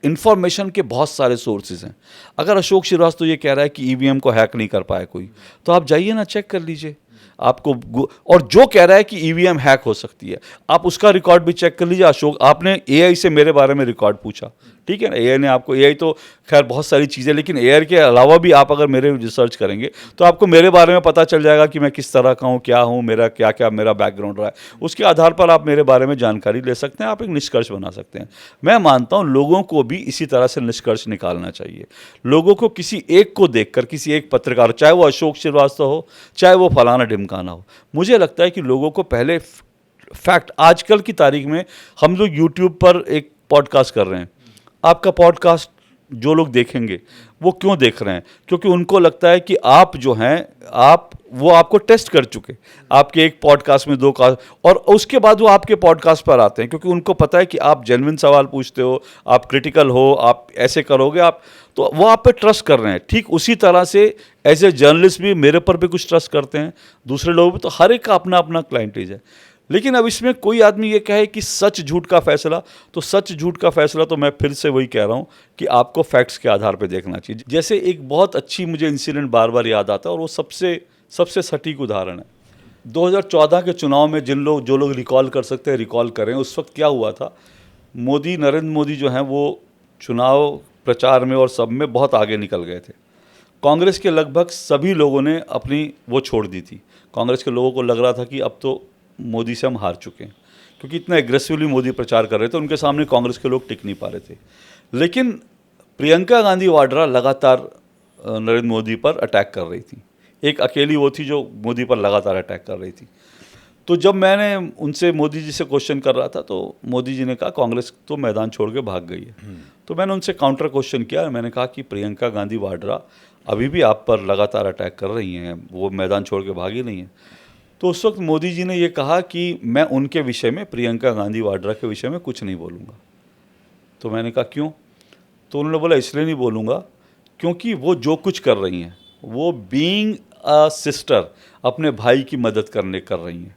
इन्फॉर्मेशन के बहुत सारे सोर्सेज हैं। अगर अशोक श्रीवास्तव ये कह रहा है कि ईवीएम को हैक नहीं कर पाया कोई, तो आप जाइए ना, चेक कर लीजिए आपको। और जो कह रहा है कि ईवीएम हैक हो सकती है, आप उसका रिकॉर्ड भी चेक कर लीजिए। अशोक, आपने एआई से मेरे बारे में रिकॉर्ड पूछा, ठीक है ना, एआई ने आपको, एआई तो खैर बहुत सारी चीज़ें, लेकिन एआई के अलावा भी आप अगर मेरे रिसर्च करेंगे तो आपको मेरे बारे में पता चल जाएगा कि मैं किस तरह का हूँ, क्या हूँ, मेरा क्या क्या मेरा बैकग्राउंड रहा है। उसके आधार पर आप मेरे बारे में जानकारी ले सकते हैं, आप एक निष्कर्ष बना सकते हैं। मैं मानता हूँ लोगों को भी इसी तरह से निष्कर्ष निकालना चाहिए। लोगों को किसी एक को देखकर, किसी एक पत्रकार, चाहे वो अशोक श्रीवास्तव हो, चाहे वो फलाना ढिमकाना हो, मुझे लगता है कि लोगों को पहले फैक्ट, आजकल की तारीख में हम लोग यूट्यूब पर एक पॉडकास्ट कर रहे हैं, आपका पॉडकास्ट जो लोग देखेंगे वो क्यों देख रहे हैं? क्योंकि उनको लगता है कि आप जो हैं, वो आपको टेस्ट कर चुके, आपके एक पॉडकास्ट में 2 का, और उसके बाद वो आपके पॉडकास्ट पर आते हैं, क्योंकि उनको पता है कि आप जेन्युइन सवाल पूछते हो, आप क्रिटिकल हो, आप ऐसे करोगे, आप, तो वो आप पे ट्रस्ट कर रहे हैं। ठीक उसी तरह से एज ए जर्नलिस्ट भी मेरे पर भी कुछ ट्रस्ट करते हैं, दूसरे लोग भी, तो हर एक का अपना अपना क्लाइंटेज है। लेकिन अब इसमें कोई आदमी ये कहे कि सच झूठ का फैसला, तो सच झूठ का फैसला तो मैं फिर से वही कह रहा हूँ कि आपको फैक्ट्स के आधार पर देखना चाहिए। जैसे एक बहुत अच्छी मुझे इंसिडेंट बार बार याद आता है, और वो सबसे सटीक उदाहरण है। 2014 के चुनाव में जो लोग रिकॉल कर सकते हैं रिकॉल करें। उस वक्त क्या हुआ था, नरेंद्र मोदी जो हैं वो चुनाव प्रचार में और सब में बहुत आगे निकल गए थे। कांग्रेस के लगभग सभी लोगों ने अपनी वो छोड़ दी थी। कांग्रेस के लोगों को लग रहा था कि अब तो मोदी से हम हार चुके हैं, क्योंकि इतना एग्रेसिवली मोदी प्रचार कर रहे थे, उनके सामने कांग्रेस के लोग टिक नहीं पा रहे थे। लेकिन प्रियंका गांधी वाड्रा लगातार नरेंद्र मोदी पर अटैक कर रही थी। एक अकेली वो थी जो मोदी पर लगातार अटैक कर रही थी। तो जब मैंने उनसे, मोदी जी से क्वेश्चन कर रहा था, तो मोदी जी ने कहा कांग्रेस तो मैदान छोड़ के भाग गई है। तो मैंने उनसे काउंटर क्वेश्चन किया, मैंने कहा कि प्रियंका गांधी वाड्रा अभी भी आप पर लगातार अटैक कर रही हैं, वो मैदान छोड़ के भागी नहीं है। तो उस वक्त मोदी जी ने ये कहा कि मैं उनके विषय में, प्रियंका गांधी वाड्रा के विषय में कुछ नहीं बोलूँगा। तो मैंने कहा क्यों? तो उन्होंने बोला इसलिए नहीं बोलूँगा क्योंकि वो जो कुछ कर रही हैं वो बीइंग अ सिस्टर अपने भाई की मदद कर रही हैं,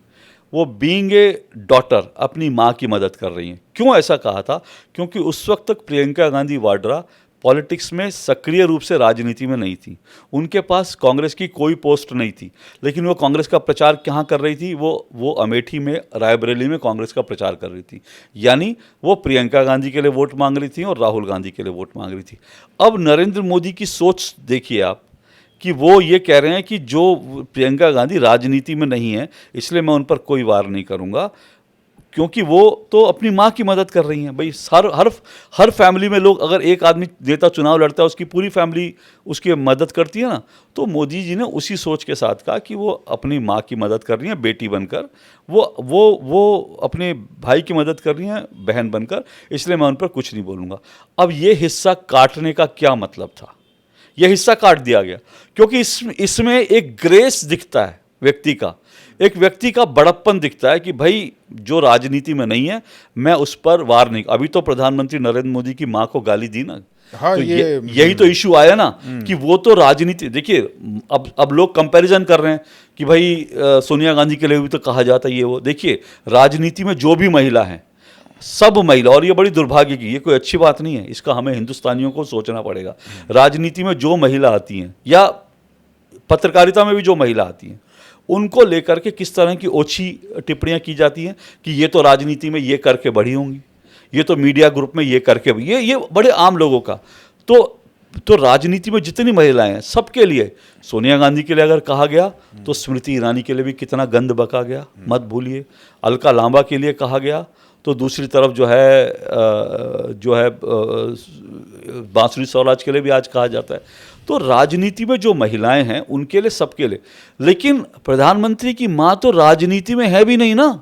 वो बीइंग ए डॉटर अपनी माँ की मदद कर रही हैं। क्यों ऐसा कहा था? क्योंकि उस वक्त तक प्रियंका गांधी वाड्रा पॉलिटिक्स में सक्रिय रूप से राजनीति में नहीं थी, उनके पास कांग्रेस की कोई पोस्ट नहीं थी, लेकिन वो कांग्रेस का प्रचार कहाँ कर रही थी? वो अमेठी में, रायबरेली में कांग्रेस का प्रचार कर रही थी। यानी वो प्रियंका गांधी के लिए वोट मांग रही थी और राहुल गांधी के लिए वोट मांग रही थी। अब नरेंद्र मोदी की सोच देखिए आप कि वो ये कह रहे हैं कि जो प्रियंका गांधी राजनीति में नहीं है इसलिए मैं उन पर कोई वार नहीं करूँगा, क्योंकि वो तो अपनी माँ की मदद कर रही हैं। भाई हर फैमिली में लोग, अगर एक आदमी नेता चुनाव लड़ता है उसकी पूरी फैमिली उसकी मदद करती है ना। तो मोदी जी ने उसी सोच के साथ कहा कि वो अपनी माँ की मदद कर रही हैं बेटी बनकर, वो अपने भाई की मदद कर रही हैं बहन बनकर, इसलिए मैं उन पर कुछ नहीं बोलूँगा। अब ये हिस्सा काटने का क्या मतलब था? यह हिस्सा काट दिया गया क्योंकि इसमें एक ग्रेस दिखता है व्यक्ति का, एक व्यक्ति का बड़प्पन दिखता है कि भाई जो राजनीति में नहीं है मैं उस पर वार नहीं। अभी तो प्रधानमंत्री नरेंद्र मोदी की माँ को गाली दी ना। हाँ, तो यही तो इशू आया ना कि वो तो राजनीति, देखिए अब लोग कंपैरिजन कर रहे हैं कि भाई सोनिया गांधी के लिए भी तो कहा जाता है ये वो। देखिए राजनीति में जो भी महिला है, सब महिला, और ये बड़ी दुर्भाग्य की, ये कोई अच्छी बात नहीं है, इसका हमें हिंदुस्तानियों को सोचना पड़ेगा। राजनीति में जो महिला आती हैं या पत्रकारिता में भी जो महिला आती हैं उनको लेकर के किस तरह की ओछी टिप्पणियां की जाती हैं कि ये तो राजनीति में ये करके बढ़ी होंगी, ये तो मीडिया ग्रुप में ये करके, ये बड़े आम लोगों का। तो राजनीति में जितनी महिलाएं हैं सबके लिए, सोनिया गांधी के लिए अगर कहा गया तो स्मृति ईरानी के लिए भी कितना गंद बका गया, मत भूलिए। अलका लांबा के लिए कहा गया तो दूसरी तरफ जो है बांसुरी स्वराज के लिए भी आज कहा जाता है। तो राजनीति में जो महिलाएं हैं उनके लिए, सबके लिए। लेकिन प्रधानमंत्री की मां तो राजनीति में है भी नहीं ना,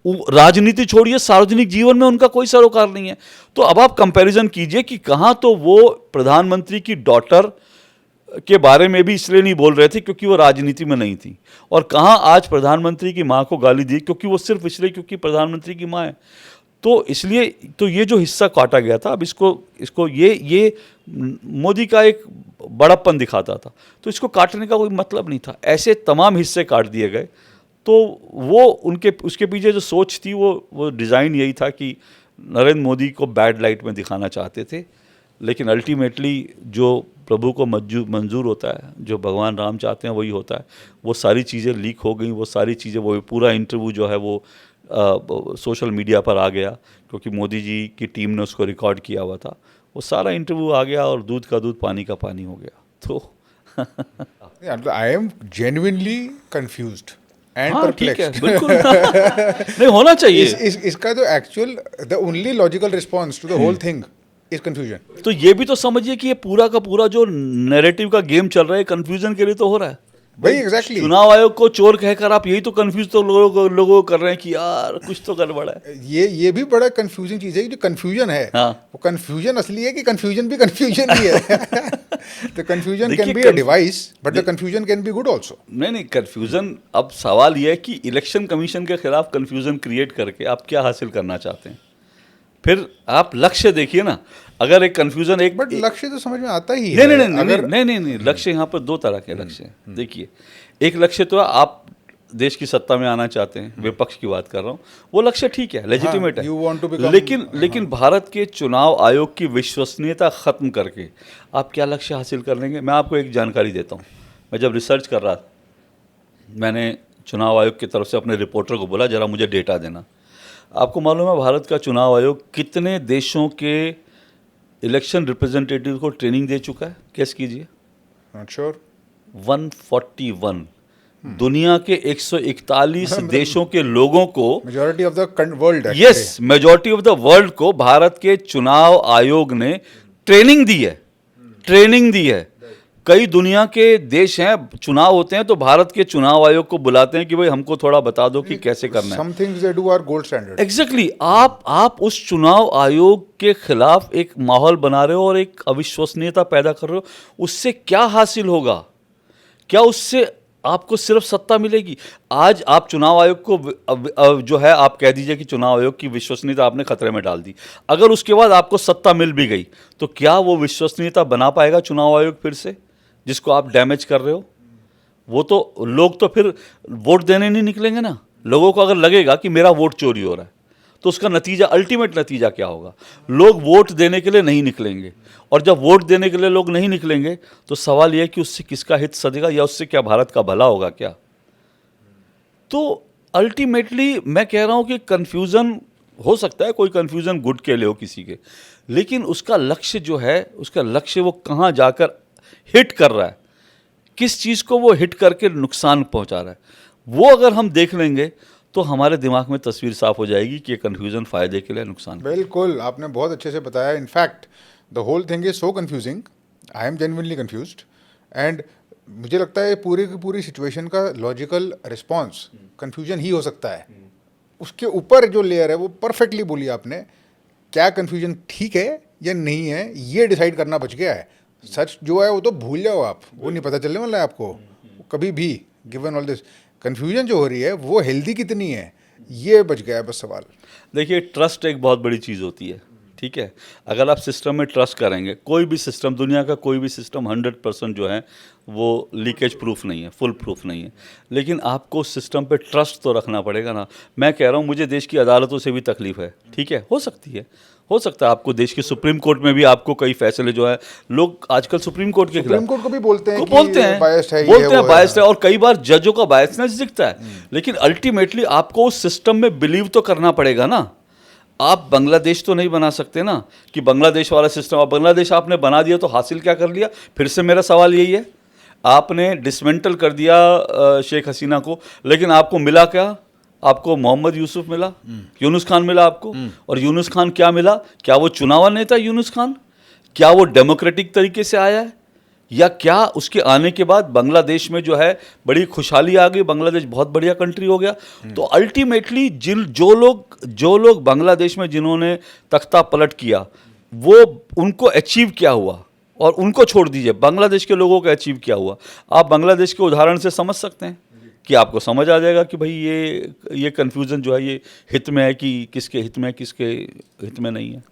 राजनीति छोड़िए सार्वजनिक जीवन में उनका कोई सरोकार नहीं है। तो अब आप कंपैरिजन कीजिए कि कहाँ तो वो प्रधानमंत्री की डॉटर के बारे में भी इसलिए नहीं बोल रहे थे क्योंकि वो राजनीति में नहीं थी, और कहाँ आज प्रधानमंत्री की मां को गाली दी क्योंकि वो सिर्फ इसलिए क्योंकि प्रधानमंत्री की मां है। तो इसलिए तो ये जो हिस्सा काटा गया था, अब इसको ये मोदी का एक बड़प्पन दिखाता था, तो इसको काटने का कोई मतलब नहीं था। ऐसे तमाम हिस्से काट दिए गए। तो वो उसके पीछे जो सोच थी वो डिज़ाइन यही था कि नरेंद्र मोदी को बैड लाइट में दिखाना चाहते थे, लेकिन अल्टीमेटली जो प्रभु को मंजूर होता है, जो भगवान राम चाहते हैं वही होता है। वो सारी चीज़ें लीक हो गई, वो सारी चीज़ें, वो पूरा इंटरव्यू जो है वो सोशल मीडिया पर आ गया क्योंकि मोदी जी की टीम ने उसको रिकॉर्ड किया हुआ था। वो सारा इंटरव्यू आ गया और दूध का दूध पानी का पानी हो गया। तो आई एम जेन्युइनली कंफ्यूज्ड एंड हाँ ठीक है, परप्लेक्स्ड। बिल्कुल नहीं होना चाहिए। इसका तो actual the only logical response to the whole thing is confusion. तो ये भी तो समझिए कि ये पूरा का पूरा जो नैरेटिव का गेम चल रहा है कंफ्यूजन के लिए तो हो रहा है। भाई एग्जैक्टली चुनाव आयोग को चोर कहकर आप यही तो कंफ्यूज तो लोगों को कर रहे हैं कि यार कुछ तो गड़बड़ है। ये भी बड़ा कंफ्यूजिंग चीज है। जो कंफ्यूजन है हाँ। वो कंफ्यूजन असली है कि कंफ्यूजन भी कंफ्यूजन ही है। तो confusion can be a device but the confusion can be good also. नहीं कंफ्यूजन, अब सवाल ये है कि इलेक्शन कमीशन के खिलाफ कंफ्यूजन क्रिएट करके आप क्या हासिल करना चाहते हैं। फिर आप लक्ष्य देखिए ना, अगर एक कंफ्यूजन एक बट लक्ष्य तो समझ में आता ही है। नहीं, लक्ष्य यहाँ पर दो तरह के लक्ष्य हैं। देखिए, एक लक्ष्य तो आप देश की सत्ता में आना चाहते हैं, विपक्ष की बात कर रहा हूँ, वो लक्ष्य ठीक है, लेजिटिमेट है। लेकिन भारत के चुनाव आयोग की विश्वसनीयता खत्म करके आप क्या लक्ष्य हासिल कर लेंगे? मैं आपको एक जानकारी देता हूँ। मैं जब रिसर्च कर रहा था, मैंने चुनाव आयोग की तरफ से अपने रिपोर्टर को बोला जरा मुझे डेटा देना। आपको मालूम है भारत का चुनाव आयोग कितने देशों के इलेक्शन रिप्रेजेंटेटिव को ट्रेनिंग दे चुका है? गेस कीजिए। Not sure. 141 दुनिया के 141 देशों के लोगों को, majority of the world, yes majority of the world को भारत के चुनाव आयोग ने ट्रेनिंग दी है। कई दुनिया के देश हैं, चुनाव होते हैं तो भारत के चुनाव आयोग को बुलाते हैं कि भाई हमको थोड़ा बता दो कि कैसे करना है। Some things they do are gold standard. Exactly आप उस चुनाव आयोग के खिलाफ एक माहौल बना रहे हो और एक अविश्वसनीयता पैदा कर रहे हो। उससे क्या हासिल होगा? क्या उससे आपको सिर्फ सत्ता मिलेगी। आज आप चुनाव आयोग को जो है आप कह दीजिए कि चुनाव आयोग की विश्वसनीयता आपने खतरे में डाल दी। अगर उसके बाद आपको सत्ता मिल भी गई तो क्या वो विश्वसनीयता बना पाएगा चुनाव आयोग फिर से, जिसको आप डैमेज कर रहे हो? वो तो लोग तो फिर वोट देने नहीं निकलेंगे ना। लोगों को अगर लगेगा कि मेरा वोट चोरी हो रहा है तो उसका नतीजा, अल्टीमेट नतीजा क्या होगा? लोग वोट देने के लिए नहीं निकलेंगे, और जब वोट देने के लिए लोग नहीं निकलेंगे तो सवाल यह है कि उससे किसका हित सधेगा, या उससे क्या भारत का भला होगा क्या? तो अल्टीमेटली मैं कह रहा हूं कि कन्फ्यूज़न हो सकता है, कोई कन्फ्यूज़न गुड के लिए हो किसी के, लेकिन उसका लक्ष्य जो है, उसका लक्ष्य वो कहाँ जाकर हिट कर रहा है, किस चीज़ को वो हिट करके नुकसान पहुंचा रहा है, वो अगर हम देख लेंगे तो हमारे दिमाग में तस्वीर साफ हो जाएगी कि ये कन्फ्यूज़न फ़ायदे के लिए, नुकसान। बिल्कुल, आपने बहुत अच्छे से बताया। In fact the whole thing is so confusing, I am genuinely confused, and मुझे लगता है पूरी की पूरी सिचुएशन का लॉजिकल रिस्पॉन्स कंफ्यूजन ही हो सकता है। उसके ऊपर जो लेयर है वो परफेक्टली बोली आपने। क्या कंफ्यूजन ठीक है या नहीं है, ये डिसाइड करना बच गया है। सच जो है वो तो भूल जाओ आप, वो नहीं पता चलने वाला है आपको कभी भी। गिवन ऑल दिस कंफ्यूजन जो हो रही है वो हेल्दी कितनी है, ये बच गया है बस सवाल। देखिए, ट्रस्ट एक बहुत बड़ी चीज़ होती है, ठीक है? अगर आप सिस्टम में ट्रस्ट करेंगे, कोई भी सिस्टम, दुनिया का कोई भी सिस्टम 100% जो है वो लीकेज प्रूफ नहीं है, फुल प्रूफ नहीं है, लेकिन आपको सिस्टम पे ट्रस्ट तो रखना पड़ेगा ना। मैं कह रहा हूँ, मुझे देश की अदालतों से भी तकलीफ है, ठीक है? हो सकती है, हो सकता है आपको देश के सुप्रीम कोर्ट में भी आपको कई फैसले जो है, लोग आजकल सुप्रीम कोर्ट के सुप्रीम खिलाफ कोर्ट को भी बोलते हैं, बोलते हैं, biased है, ये बोलते है, हैं वो बायस्ड है, और कई बार जजों का बायसनेस दिखता है, लेकिन अल्टीमेटली आपको उस सिस्टम में बिलीव तो करना पड़ेगा ना। आप बांग्लादेश तो नहीं बना सकते ना कि बांग्लादेश वाला सिस्टम, अब बांग्लादेश आपने बना दिया तो हासिल क्या कर लिया? फिर से मेरा सवाल यही है, आपने डिसमेंटल कर दिया शेख हसीना को, लेकिन आपको मिला क्या? आपको मोहम्मद यूसुफ मिला, यूनुस खान मिला आपको, और यूनुस खान क्या मिला? क्या वो चुनावा नेता यूनुस खान? क्या वो डेमोक्रेटिक तरीके से आया है, या क्या उसके आने के बाद बांग्लादेश में जो है बड़ी खुशहाली आ गई, बांग्लादेश बहुत बढ़िया कंट्री हो गया? तो अल्टीमेटली जो लोग बांग्लादेश में जिन्होंने तख्ता पलट किया, वो उनको अचीव क्या हुआ, और उनको छोड़ दीजिए, बांग्लादेश के लोगों का अचीव क्या हुआ? आप बांग्लादेश के उदाहरण से समझ सकते हैं कि आपको समझ आ जाएगा कि भाई ये कन्फ्यूज़न जो है ये हित में है कि किसके हित में है, किसके हित में नहीं है।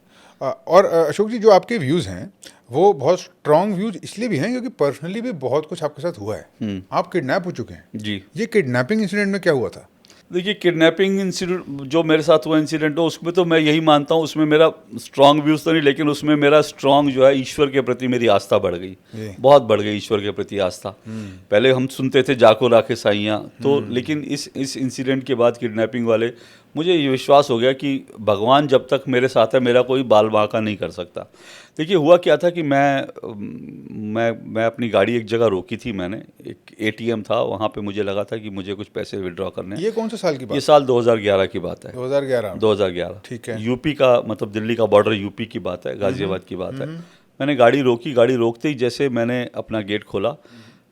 और अशोक जी, जो आपके व्यूज़ हैं वो बहुत स्ट्रॉन्ग व्यूज इसलिए भी हैं क्योंकि पर्सनली भी बहुत कुछ आपके साथ हुआ है। आप किडनैप हो चुके हैं जी। ये किडनैपिंग इंसिडेंट में क्या हुआ था? देखिए, किडनैपिंग इंसिडेंट जो मेरे साथ हुआ इंसिडेंट हो, उसमें तो मैं यही मानता हूँ, उसमें मेरा स्ट्रांग व्यूज़ तो नहीं, लेकिन उसमें मेरा स्ट्रांग जो है ईश्वर के प्रति मेरी आस्था बढ़ गई, बहुत बढ़ गई ईश्वर के प्रति आस्था। पहले हम सुनते थे जाको राखे साइयाँ, तो लेकिन इस इंसिडेंट के बाद किडनैपिंग वाले, मुझे ये विश्वास हो गया कि भगवान जब तक मेरे साथ है मेरा कोई बाल बांका नहीं कर सकता। देखिए, हुआ क्या था कि मैं अपनी गाड़ी एक जगह रोकी थी, मैंने एक एटीएम था वहाँ पे, मुझे लगा था कि मुझे कुछ पैसे विड्रॉ करने हैं। ये कौन से साल की बात? ये साल 2011 की बात है। 2011। ठीक है। यूपी का, मतलब दिल्ली का बॉर्डर यूपी की बात है, गाजियाबाद की बात है। मैंने गाड़ी रोकी, गाड़ी रोकते ही जैसे मैंने अपना गेट खोला,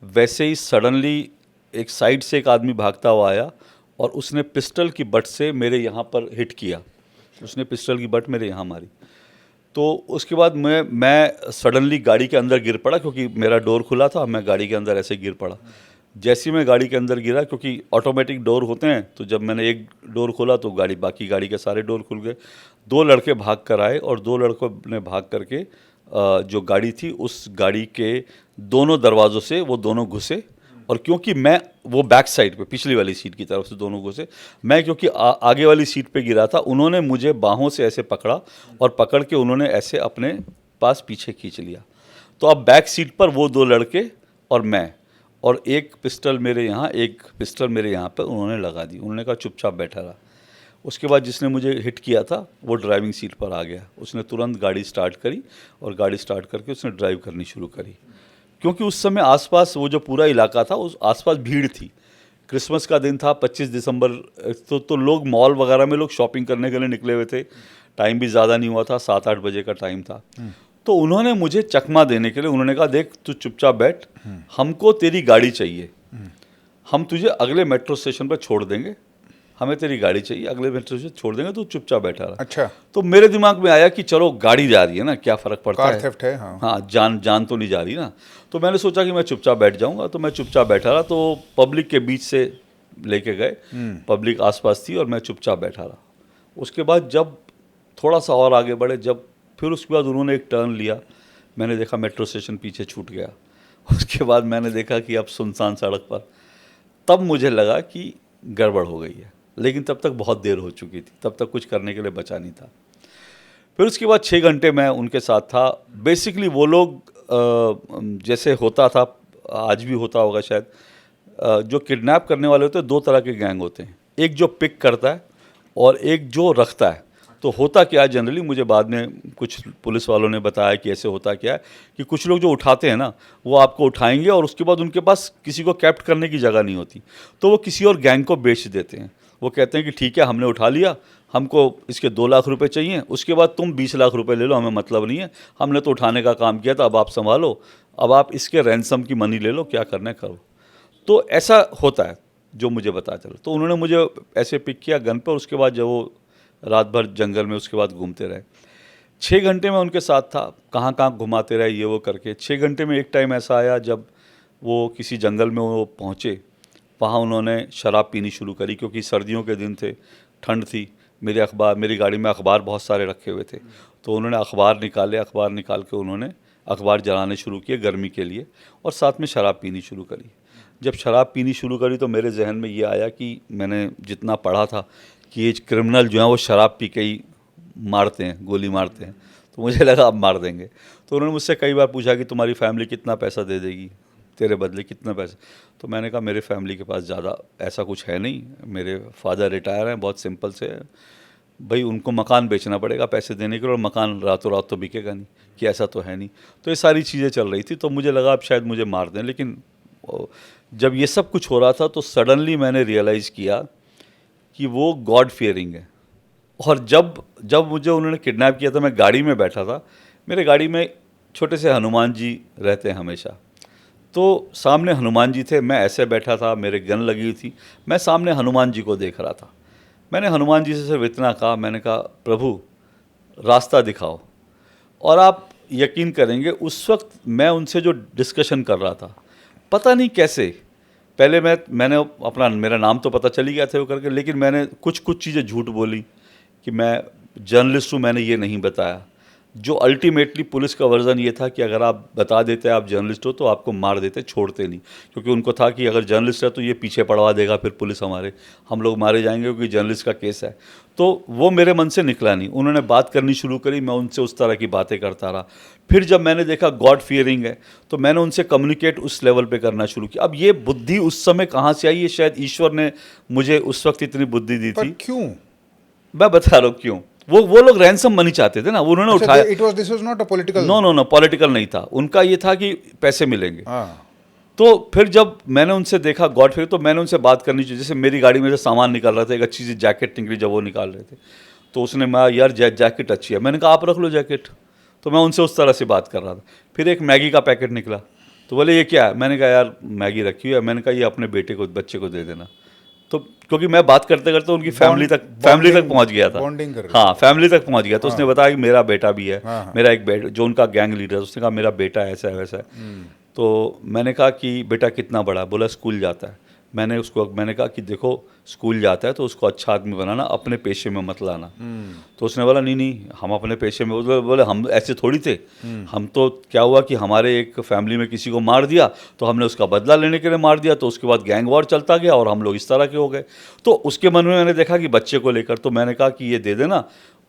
वैसे ही सडनली एक साइड से एक आदमी भागता हुआ आया और उसने पिस्टल की बट से मेरे यहाँ पर हिट किया। उसने पिस्टल की बट मेरे यहाँ मारी। तो उसके बाद मैं सडनली गाड़ी के अंदर गिर पड़ा, क्योंकि मेरा डोर खुला था, मैं गाड़ी के अंदर ऐसे गिर पड़ा। जैसे ही मैं गाड़ी के अंदर गिरा, क्योंकि ऑटोमेटिक डोर होते हैं, तो जब मैंने एक डोर खोला तो बाकी गाड़ी के सारे डोर खुल गए। 2 लड़के भाग कर आए और 2 लड़कों ने भाग करके जो गाड़ी थी उस गाड़ी के दोनों दरवाज़ों से वो दोनों घुसे, और क्योंकि मैं वो बैक साइड पे पिछली वाली सीट की तरफ से दोनों घुसे, मैं क्योंकि आगे वाली सीट पे गिरा था, उन्होंने मुझे बाहों से ऐसे पकड़ा और पकड़ के उन्होंने ऐसे अपने पास पीछे खींच लिया। तो अब बैक सीट पर वो 2 लड़के और मैं, और एक पिस्टल मेरे यहाँ, एक पिस्टल मेरे यहाँ पर उन्होंने लगा दी। उन्होंने कहा चुपचाप बैठा रहा। उसके बाद जिसने मुझे हिट किया था वो ड्राइविंग सीट पर आ गया। उसने तुरंत गाड़ी स्टार्ट करी और गाड़ी स्टार्ट करके उसने ड्राइव करनी शुरू करी, क्योंकि उस समय आसपास वो जो पूरा इलाका था उस आसपास भीड़ थी। क्रिसमस का दिन था, 25 दिसंबर, तो लोग मॉल वगैरह में लोग शॉपिंग करने के लिए निकले हुए थे। टाइम भी ज़्यादा नहीं हुआ था, 7-8 बजे का टाइम था। तो उन्होंने मुझे चकमा देने के लिए उन्होंने कहा, देख तू चुपचाप बैठ, हमको तेरी गाड़ी चाहिए, हम तुझे अगले मेट्रो स्टेशन पर छोड़ देंगे, हमें तेरी गाड़ी चाहिए, अगले मेट्रो से छोड़ देंगे, तू चुपचाप बैठा रहा। अच्छा, तो मेरे दिमाग में आया कि चलो गाड़ी जा रही है ना, क्या फ़र्क पड़ता कार है, थेफ्ट है, हाँ। हाँ जान जान तो नहीं जा रही ना। तो मैंने सोचा कि मैं चुपचाप बैठ जाऊंगा, तो मैं चुपचाप बैठा रहा। तो पब्लिक के बीच से लेके गए, पब्लिक आसपास थी और मैं चुपचाप बैठा रहा। उसके बाद जब थोड़ा सा और आगे बढ़े, जब फिर उसके बाद उन्होंने एक टर्न लिया, मैंने देखा मेट्रो स्टेशन पीछे छूट गया। उसके बाद मैंने देखा कि अब सुनसान सड़क पर, तब मुझे लगा कि गड़बड़ हो गई है। लेकिन तब तक बहुत देर हो चुकी थी, तब तक कुछ करने के लिए बचा नहीं था। फिर उसके बाद 6 घंटे मैं उनके साथ था। बेसिकली वो लोग जैसे होता था, आज भी होता होगा शायद, जो किडनैप करने वाले होते हैं, 2 तरह के गैंग होते हैं, एक जो पिक करता है और एक जो रखता है। तो होता क्या है जनरली, मुझे बाद में कुछ पुलिस वालों ने बताया कि ऐसे होता क्या है कि कुछ लोग जो उठाते हैं ना, वो आपको उठाएंगे और उसके बाद उनके पास किसी को कैप्ट करने की जगह नहीं होती, तो वो किसी और गैंग को बेच देते हैं। वो कहते हैं कि ठीक है, हमने उठा लिया, हमको इसके 2 लाख रुपए चाहिए, उसके बाद तुम 20 लाख रुपए ले लो, हमें मतलब नहीं है, हमने तो उठाने का काम किया था, अब आप संभालो, अब आप इसके रैंसम की मनी ले लो, क्या करना है करो। तो ऐसा होता है जो मुझे पता चला। तो उन्होंने मुझे ऐसे पिक किया गन पर। उसके बाद जब वो रात भर जंगल में उसके बाद घूमते रहे, 6 घंटे में उनके साथ था, कहाँ कहाँ घुमाते रहे ये वो करके। 6 घंटे में एक टाइम ऐसा आया जब वो किसी जंगल में वो पहुँचे, वहाँ उन्होंने शराब पीनी शुरू करी, क्योंकि सर्दियों के दिन थे, ठंड थी। मेरी गाड़ी में अखबार बहुत सारे रखे हुए थे, तो उन्होंने अखबार निकाल के उन्होंने अखबार जलाने शुरू किए गर्मी के लिए, और साथ में शराब पीनी शुरू करी। जब शराब पीनी शुरू करी तो मेरे जहन में ये आया कि मैंने जितना पढ़ा था कि ये क्रिमिनल जो हैं वो शराब पी के ही मारते हैं, गोली मारते हैं, तो मुझे लगा अब मार देंगे। तो उन्होंने मुझसे कई बार पूछा कि तुम्हारी फैमिली कितना पैसा दे देगी, तेरे बदले कितना पैसा। तो मैंने कहा मेरे फैमिली के पास ज़्यादा ऐसा कुछ है नहीं, मेरे फादर रिटायर हैं, बहुत सिंपल से है भाई, उनको मकान बेचना पड़ेगा पैसे देने के लिए, और मकान रातों रात तो बिकेगा नहीं, कि ऐसा तो है नहीं। तो ये सारी चीज़ें चल रही थी, तो मुझे लगा अब शायद मुझे मार दें। लेकिन जब ये सब कुछ हो रहा था तो सडनली मैंने रियलाइज़ किया कि वो गॉड फियरिंग है। और जब जब मुझे उन्होंने किडनैप किया था, मैं गाड़ी में बैठा था, मेरे गाड़ी में छोटे से हनुमान जी रहते हैं हमेशा, तो सामने हनुमान जी थे, मैं ऐसे बैठा था, मेरे गन लगी हुई थी, मैं सामने हनुमान जी को देख रहा था। मैंने हनुमान जी से सिर्फ इतना कहा, मैंने कहा प्रभु रास्ता दिखाओ। और आप यकीन करेंगे, उस वक्त मैं उनसे जो डिस्कशन कर रहा था, पता नहीं कैसे, पहले मैंने अपना मेरा नाम तो पता चल ही गया था वो करके, लेकिन मैंने कुछ चीज़ें झूठ बोली कि मैं जर्नलिस्ट हूँ, मैंने ये नहीं बताया। जो अल्टीमेटली पुलिस का वर्जन ये था कि अगर आप बता देते आप जर्नलिस्ट हो तो आपको मार देते, छोड़ते नहीं, क्योंकि उनको था कि अगर जर्नलिस्ट है तो ये पीछे पड़वा देगा फिर पुलिस, हम लोग मारे जाएंगे क्योंकि जर्नलिस्ट का केस है। तो वो मेरे मन से निकला नहीं। उन्होंने बात करनी शुरू करी, मैं उनसे उस तरह की बातें करता रहा। फिर जब मैंने देखा गॉड फियरिंग है, तो मैंने उनसे कम्युनिकेट उस लेवल पे करना शुरू किया। अब ये बुद्धि उस समय कहाँ से आई, ये शायद ईश्वर ने मुझे उस वक्त इतनी बुद्धि दी पर थी। क्यों? मैं बता रहा हूँ क्यों। वो लोग रैंसम मनी चाहते थे ना, उन्होंने उठाया। This was not a political. No political नहीं था उनका, ये था कि पैसे मिलेंगे। हाँ, तो फिर जब मैंने उनसे देखा गॉड फिर, तो मैंने उनसे बात करनी चाहिए। जैसे मेरी गाड़ी में से सामान निकाल रहा था, एक अच्छी सी जैकेट निकली, जब वो निकाल रहे थे तो उसने मैं यार जैकेट अच्छी है, मैंने कहा आप रख लो जैकेट। तो मैं उनसे उस तरह से बात कर रहा था। फिर एक मैगी का पैकेट निकला, तो बोले ये क्या है, मैंने कहा यार मैगी रखी हुई है, मैंने कहा ये अपने बच्चे को दे देना। तो क्योंकि मैं बात करते करते उनकी फैमिली तक पहुंच गया था, बॉन्डिंग कर रहे हाँ फैमिली तक पहुंच गया। तो उसने बताया कि मेरा बेटा भी है, हाँ, हाँ। मेरा एक बेटा जो उनका गैंग लीडर है, उसने कहा मेरा बेटा ऐसा है वैसा है। तो मैंने कहा कि बेटा कितना बड़ा है, बोला स्कूल जाता है। मैंने कहा कि देखो स्कूल जाता है तो उसको अच्छा आदमी बनाना, अपने पेशे में मत लाना। तो उसने बोला नहीं हम अपने पेशे में, बोले हम ऐसे थोड़ी थे, हम तो क्या हुआ कि हमारे एक फैमिली में किसी को मार दिया तो हमने उसका बदला लेने के लिए मार दिया, तो उसके बाद गैंग वॉर चलता गया और हम लोग इस तरह के हो गए। तो उसके मन में मैंने देखा कि बच्चे को लेकर, तो मैंने कहा कि ये दे देना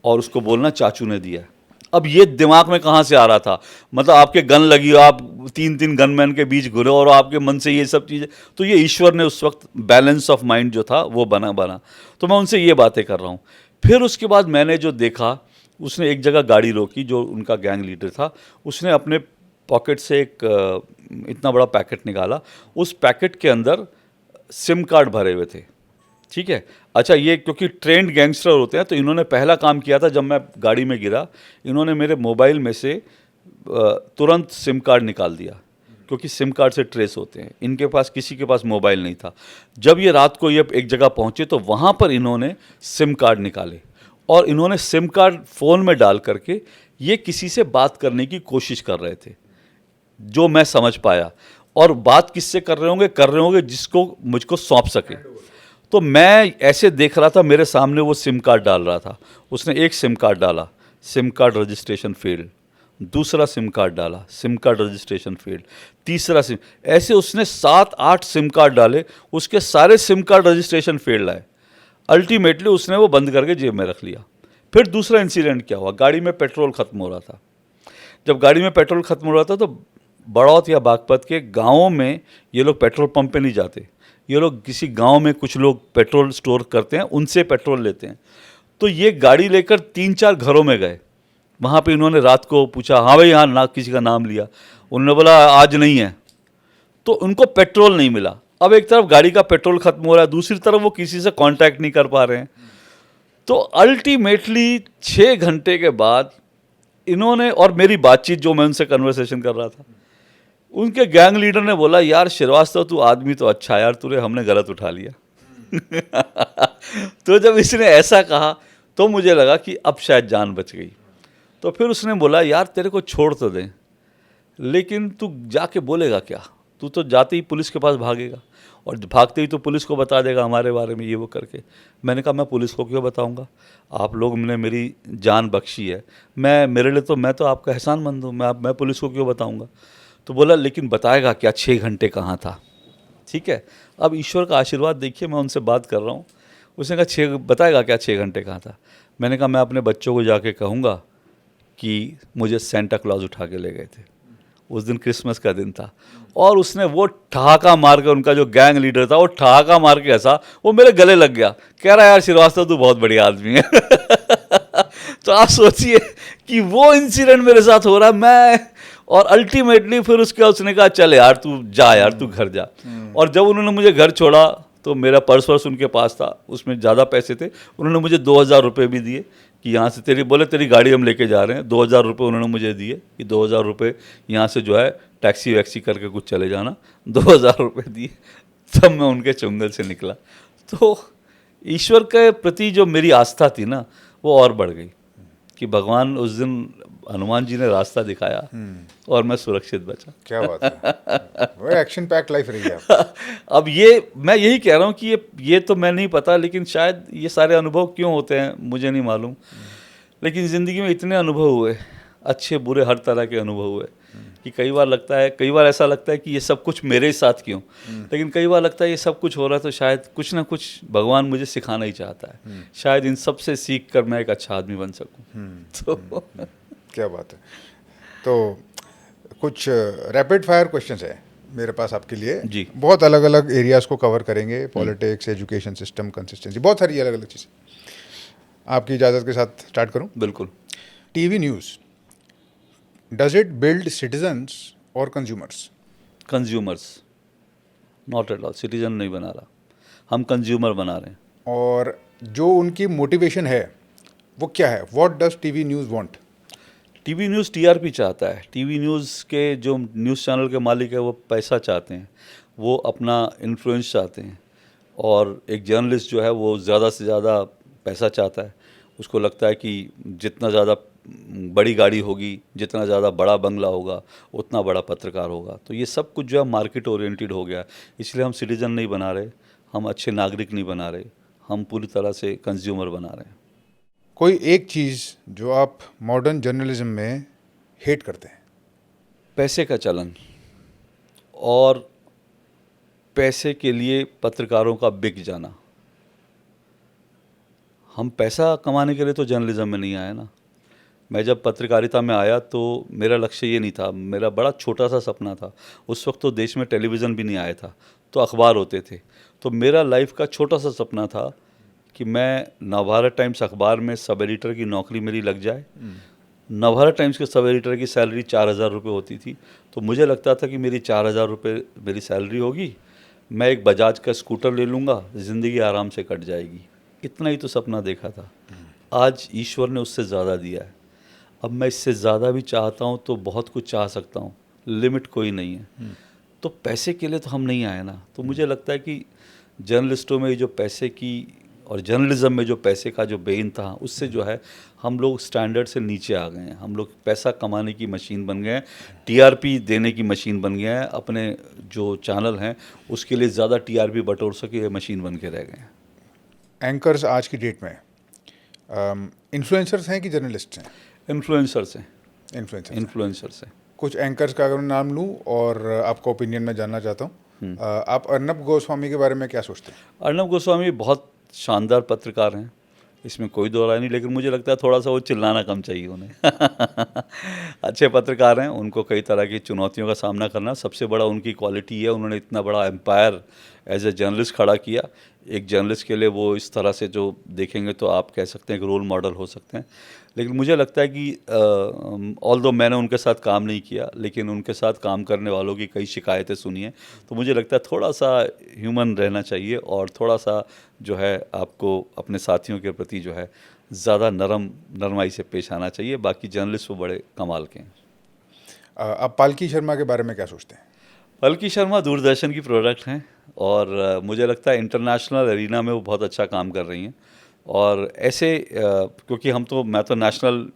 और उसको बोलना चाचू ने दिया है। अब ये दिमाग में कहाँ से आ रहा था, मतलब आपके गन लगी हो, आप 3 गनमैन के बीच घुरे और आपके मन से ये सब चीज़ें, तो ये ईश्वर ने उस वक्त बैलेंस ऑफ माइंड जो था वो बना। तो मैं उनसे ये बातें कर रहा हूँ। फिर उसके बाद मैंने जो देखा, उसने एक जगह गाड़ी रोकी, जो उनका गैंग लीडर था, उसने अपने पॉकेट से एक इतना बड़ा पैकेट निकाला। उस पैकेट के अंदर सिम कार्ड भरे हुए थे, ठीक है। अच्छा, ये क्योंकि ट्रेंड गैंगस्टर होते हैं, तो इन्होंने पहला काम किया था, जब मैं गाड़ी में गिरा, इन्होंने मेरे मोबाइल में से तुरंत सिम कार्ड निकाल दिया। क्योंकि सिम कार्ड से ट्रेस होते हैं। इनके पास किसी के पास मोबाइल नहीं था। जब ये रात को ये एक जगह पहुंचे तो वहाँ पर इन्होंने सिम कार्ड निकाले और इन्होंने सिम कार्ड फ़ोन में डाल करके ये किसी से बात करने की कोशिश कर रहे थे, जो मैं समझ पाया। और बात किससे कर रहे होंगे जिसको मुझको सौंप सके। तो मैं ऐसे देख रहा था, मेरे सामने वो सिम कार्ड डाल रहा था। उसने एक सिम कार्ड डाला, सिम कार्ड रजिस्ट्रेशन फेल्ड। दूसरा सिम कार्ड डाला, सिम कार्ड रजिस्ट्रेशन फेल्ड। तीसरा सिम, ऐसे उसने 7-8 सिम कार्ड डाले, उसके सारे सिम कार्ड रजिस्ट्रेशन फेल्ड आए। अल्टीमेटली उसने वो बंद करके जेब में रख लिया। फिर दूसरा इंसिडेंट क्या हुआ, गाड़ी में पेट्रोल ख़त्म हो रहा था। जब गाड़ी में पेट्रोल ख़त्म हो रहा था तो बड़ौत या बागपत के गाँवों में ये लोग पेट्रोल पंप पे नहीं जाते। ये लोग किसी गांव में कुछ लोग पेट्रोल स्टोर करते हैं, उनसे पेट्रोल लेते हैं। तो ये गाड़ी लेकर 3-4 घरों में गए। वहाँ पे इन्होंने रात को पूछा, हाँ भाई यहाँ ना, किसी का नाम लिया। उन्होंने बोला आज नहीं है। तो उनको पेट्रोल नहीं मिला। अब एक तरफ गाड़ी का पेट्रोल खत्म हो रहा है, दूसरी तरफ वो किसी से कांटेक्ट नहीं कर पा रहे हैं। तो अल्टीमेटली 6 घंटे के बाद इन्होंने, और मेरी बातचीत जो मैं उनसे कन्वर्सेशन कर रहा था, उनके गैंग लीडर ने बोला, यार श्रीवास्तव तू आदमी तो अच्छा यार, तूने हमने गलत उठा लिया। तो जब इसने ऐसा कहा तो मुझे लगा कि अब शायद जान बच गई। तो फिर उसने बोला, यार तेरे को छोड़ तो दें, लेकिन तू जाके बोलेगा क्या? तू तो जाते ही पुलिस के पास भागेगा और भागते ही तो पुलिस को बता देगा हमारे बारे में ये वो करके। मैंने कहा मैं पुलिस को क्यों बताऊंगा? आप लोग ने मेरी जान बख्शी है, मेरे लिए तो, मैं तो आपका एहसानमंद हूँ, मैं पुलिस को क्यों बताऊंगा? तो बोला लेकिन बताएगा क्या 6 घंटे कहाँ था? ठीक है, अब ईश्वर का आशीर्वाद देखिए, मैं उनसे बात कर रहा हूँ। उसने कहा बताएगा क्या 6 घंटे कहाँ था? मैंने कहा मैं अपने बच्चों को जाके कहूँगा कि मुझे सेंटा क्लॉज उठा के ले गए थे। उस दिन क्रिसमस का दिन था। और उसने वो ठहाका मार के, उनका जो गैंग लीडर था वो ठहाका मार के हंसा, वो मेरे गले लग गया। कह रहा यार श्रीवास्तव तू बहुत बढ़िया आदमी है। तो आप सोचिए कि वो इंसिडेंट मेरे साथ हो रहा है, मैं, और अल्टीमेटली फिर उसने कहा चल यार तू जा, यार तू घर जा। और जब उन्होंने मुझे घर छोड़ा तो मेरा पर्स वर्स उनके पास था, उसमें ज़्यादा पैसे थे। उन्होंने मुझे 2000 रुपये भी दिए कि यहाँ से तेरी गाड़ी हम लेके जा रहे हैं। 2000 रुपये उन्होंने मुझे दिए कि 2000 रुपये यहाँ से जो है टैक्सी वैक्सी करके कुछ चले जाना। 2000 रुपये दिए, तब मैं उनके चुंगल से निकला। तो ईश्वर के प्रति जो मेरी आस्था थी ना, वो और बढ़ गई कि भगवान, उस दिन हनुमान जी ने रास्ता दिखाया और मैं सुरक्षित बचा। क्या बात है, वो एक्शन पैक्ड लाइफ रही है। अब ये मैं यही कह रहा हूँ कि ये तो मैं नहीं पता, लेकिन शायद ये सारे अनुभव क्यों होते हैं मुझे नहीं मालूम, लेकिन ज़िंदगी में इतने अनुभव हुए, अच्छे बुरे हर तरह के अनुभव हुए, कि कई बार ऐसा लगता है कि ये सब कुछ मेरे साथ क्यों, लेकिन कई बार लगता है ये सब कुछ हो रहा है तो शायद कुछ ना कुछ भगवान मुझे सिखाना ही चाहता है। शायद इन सब से सीख कर मैं एक अच्छा आदमी बन सकूं। तो क्या बात है। तो कुछ रैपिड फायर क्वेश्चंस है मेरे पास आपके लिए जी। बहुत अलग अलग एरियाज़ को कवर करेंगे, पॉलिटिक्स, एजुकेशन सिस्टम, कंसिस्टेंसी, बहुत सारी अलग अलग चीज़ें। आपकी इजाज़त के साथ स्टार्ट करूं? बिल्कुल। TV news, does it build citizens और consumers? Consumers, not at all. Citizen नहीं बना रहा, हम कंज्यूमर बना रहे हैं। और जो उनकी मोटिवेशन है वो क्या है? What does TV news want? TV news TRP चाहता है। टीवी न्यूज़ के जो न्यूज़ चैनल के मालिक है वो पैसा चाहते हैं, वो अपना इन्फ्लुएंस चाहते हैं। और एक जर्नलिस्ट जो है वो ज़्यादा से ज़्यादा पैसा चाहता है। उसको लगता है कि जितना ज़्यादा बड़ी गाड़ी होगी, जितना ज़्यादा बड़ा बंगला होगा, उतना बड़ा पत्रकार होगा। तो ये सब कुछ जो है मार्केट ओरिएंटेड हो गया। इसलिए हम सिटीजन नहीं बना रहे, हम अच्छे नागरिक नहीं बना रहे, हम पूरी तरह से कंज्यूमर बना रहे हैं। कोई एक चीज़ जो आप मॉडर्न जर्नलिज्म में हेट करते हैं? पैसे का चलन, और पैसे के लिए पत्रकारों का बिक जाना। हम पैसा कमाने के लिए तो जर्नलिज्म में नहीं आए ना। मैं जब पत्रकारिता में आया तो मेरा लक्ष्य ये नहीं था, मेरा बड़ा छोटा सा सपना था। उस वक्त तो देश में टेलीविज़न भी नहीं आया था, तो अखबार होते थे। तो मेरा लाइफ का छोटा सा सपना था कि मैं नवभारत टाइम्स अखबार में सब एडिटर की नौकरी मेरी लग जाए। नवभारत टाइम्स के सब एडिटर की सैलरी 4000 रुपये होती थी। तो मुझे लगता था कि मेरी 4000 रुपये मेरी सैलरी होगी, मैं एक बजाज का स्कूटर ले लूँगा, ज़िंदगी आराम से कट जाएगी। इतना ही तो सपना देखा था। आज ईश्वर ने उससे ज़्यादा दिया है। अब मैं इससे ज़्यादा भी चाहता हूँ तो बहुत कुछ चाह सकता हूँ, लिमिट कोई नहीं है। तो पैसे के लिए तो हम नहीं आए ना। तो मुझे लगता है कि जर्नलिस्टों में जो पैसे की और जर्नलिज्म में जो पैसे का जो बेन था, उससे जो है हम लोग स्टैंडर्ड से नीचे आ गए हैं। हम लोग पैसा कमाने की मशीन बन गए हैं, टीआरपी देने की मशीन बन गए हैं। अपने जो चैनल हैं उसके लिए ज़्यादा टीआरपी बटोर सके, ये मशीन बन के रह गए हैं। एंकर्स आज की डेट में इन्फ्लुएंसर्स हैं कि जर्नलिस्ट हैं? इन्फ्लुएंसर्स हैं। इन्फ्लुएंसर्स। इन्फ्लुएंसर्स हैं। कुछ एंकर्स का अगर मैं नाम लूँ और आपका ओपिनियन मैं जानना चाहता हूँ। आप अर्नब गोस्वामी के बारे में क्या सोचते हैं? अर्नब गोस्वामी बहुत शानदार पत्रकार हैं, इसमें कोई दो राय नहीं, लेकिन मुझे लगता है थोड़ा सा वो चिल्लाना कम चाहिए उन्हें। अच्छे पत्रकार हैं, उनको कई तरह की चुनौतियों का सामना करना, सबसे बड़ा उनकी क्वालिटी है उन्होंने इतना बड़ा एम्पायर एज ए जर्नलिस्ट खड़ा किया। एक जर्नलिस्ट के लिए वो इस तरह से जो देखेंगे तो आप कह सकते हैं कि रोल मॉडल हो सकते हैं। लेकिन मुझे लगता है कि ऑल्दो मैंने उनके साथ काम नहीं किया, लेकिन उनके साथ काम करने वालों की कई शिकायतें सुनी हैं, तो मुझे लगता है थोड़ा सा ह्यूमन रहना चाहिए और थोड़ा सा जो है आपको अपने साथियों के प्रति जो है ज़्यादा नरमाई से पेश आना चाहिए। बाकी जर्नलिस्ट वो बड़े कमाल के हैं। आप पालकी शर्मा के बारे में क्या सोचते हैं? पालकी शर्मा दूरदर्शन की प्रोडक्ट हैं और मुझे लगता है इंटरनेशनल एरिना में वो बहुत अच्छा काम कर रही हैं। और ऐसे क्योंकि मैं तो नेशनल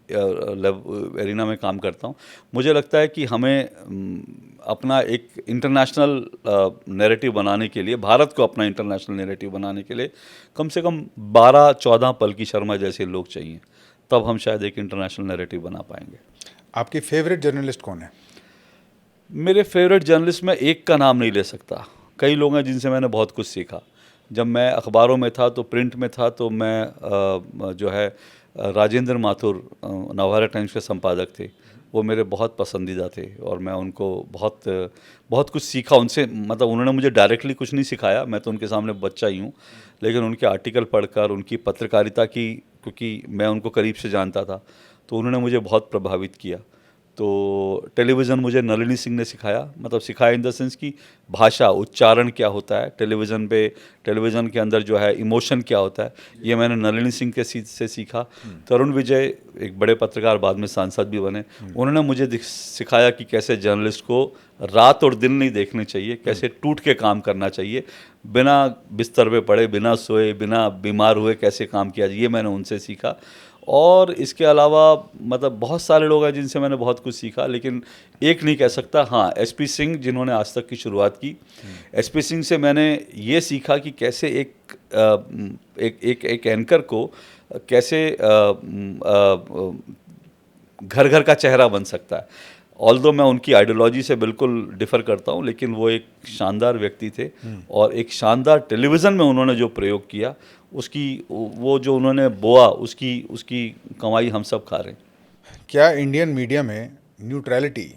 एरिना में काम करता हूँ, मुझे लगता है कि हमें अपना एक इंटरनेशनल नैरेटिव बनाने के लिए, भारत को अपना इंटरनेशनल नैरेटिव बनाने के लिए कम से कम 12-14 पालकी शर्मा जैसे लोग चाहिए, तब हम शायद एक इंटरनेशनल नैरेटिव बना पाएंगे। आपकी फेवरेट जर्नलिस्ट कौन है? मेरे फेवरेट जर्नलिस्ट में एक का नाम नहीं ले सकता, कई लोग हैं जिनसे मैंने बहुत कुछ सीखा। जब मैं अखबारों में था तो प्रिंट में था तो मैं जो है राजेंद्र माथुर नवभारत टाइम्स के संपादक थे, वो मेरे बहुत पसंदीदा थे और मैं उनको बहुत कुछ सीखा उनसे। मतलब उन्होंने मुझे डायरेक्टली कुछ नहीं सिखाया, मैं तो उनके सामने बच्चा ही हूँ, लेकिन उनके आर्टिकल पढ़कर उनकी पत्रकारिता की, क्योंकि मैं उनको करीब से जानता था, तो उन्होंने मुझे बहुत प्रभावित किया। तो टेलीविज़न मुझे नलिनी सिंह ने सिखाया, मतलब सिखाया इन द सेंस कि भाषा, उच्चारण क्या होता है टेलीविज़न के अंदर जो है इमोशन क्या होता है, ये मैंने नलिनी सिंह से सीखा। तरुण विजय एक बड़े पत्रकार, बाद में सांसद भी बने, उन्होंने मुझे सिखाया कि कैसे जर्नलिस्ट को रात और दिन नहीं देखने चाहिए, कैसे टूट के काम करना चाहिए, बिना बिस्तर पे पड़े, बिना सोए, बिना बीमार हुए कैसे काम किया जाए, ये मैंने उनसे सीखा। और इसके अलावा मतलब बहुत सारे लोग हैं जिनसे मैंने बहुत कुछ सीखा, लेकिन एक नहीं कह सकता। हाँ, एसपी सिंह जिन्होंने आज तक की शुरुआत की, एसपी सिंह से मैंने ये सीखा कि कैसे एक एंकर को कैसे घर घर का चेहरा बन सकता है। ऑल्दो मैं उनकी आइडियोलॉजी से बिल्कुल डिफ़र करता हूँ, लेकिन वो एक शानदार व्यक्ति थे और एक शानदार टेलीविज़न में उन्होंने जो प्रयोग किया, उसकी वो जो उन्होंने बोआ, उसकी कमाई हम सब खा रहे हैं। क्या इंडियन मीडिया में न्यूट्रलिटी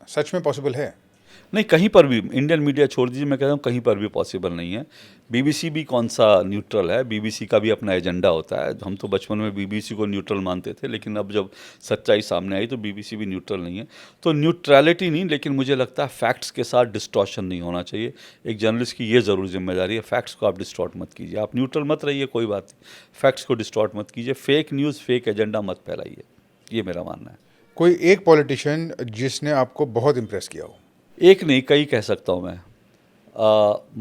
सच में पॉसिबल है? नहीं, कहीं पर भी इंडियन मीडिया छोड़ दीजिए, मैं कहता हूँ कहीं पर भी पॉसिबल नहीं है। बीबीसी भी कौन सा न्यूट्रल है, बीबीसी का भी अपना एजेंडा होता है। हम तो बचपन में बीबीसी को न्यूट्रल मानते थे, लेकिन अब जब सच्चाई सामने आई तो बीबीसी भी न्यूट्रल नहीं है। तो न्यूट्रलिटी नहीं, लेकिन मुझे लगता है फैक्ट्स के साथ डिस्टॉर्शन नहीं होना चाहिए। एक जर्नलिस्ट की ये ज़रूर जिम्मेदारी है, फैक्ट्स को आप डिस्टॉर्ट मत कीजिए। आप न्यूट्रल मत रहिए, कोई बात नहीं, फैक्ट्स को डिस्टॉर्ट मत कीजिए, फेक न्यूज़, फेक एजेंडा मत फैलाइए, ये मेरा मानना है। कोई एक पॉलिटिशियन जिसने आपको बहुत इम्प्रेस किया हो? एक नहीं, कई कह सकता हूँ मैं।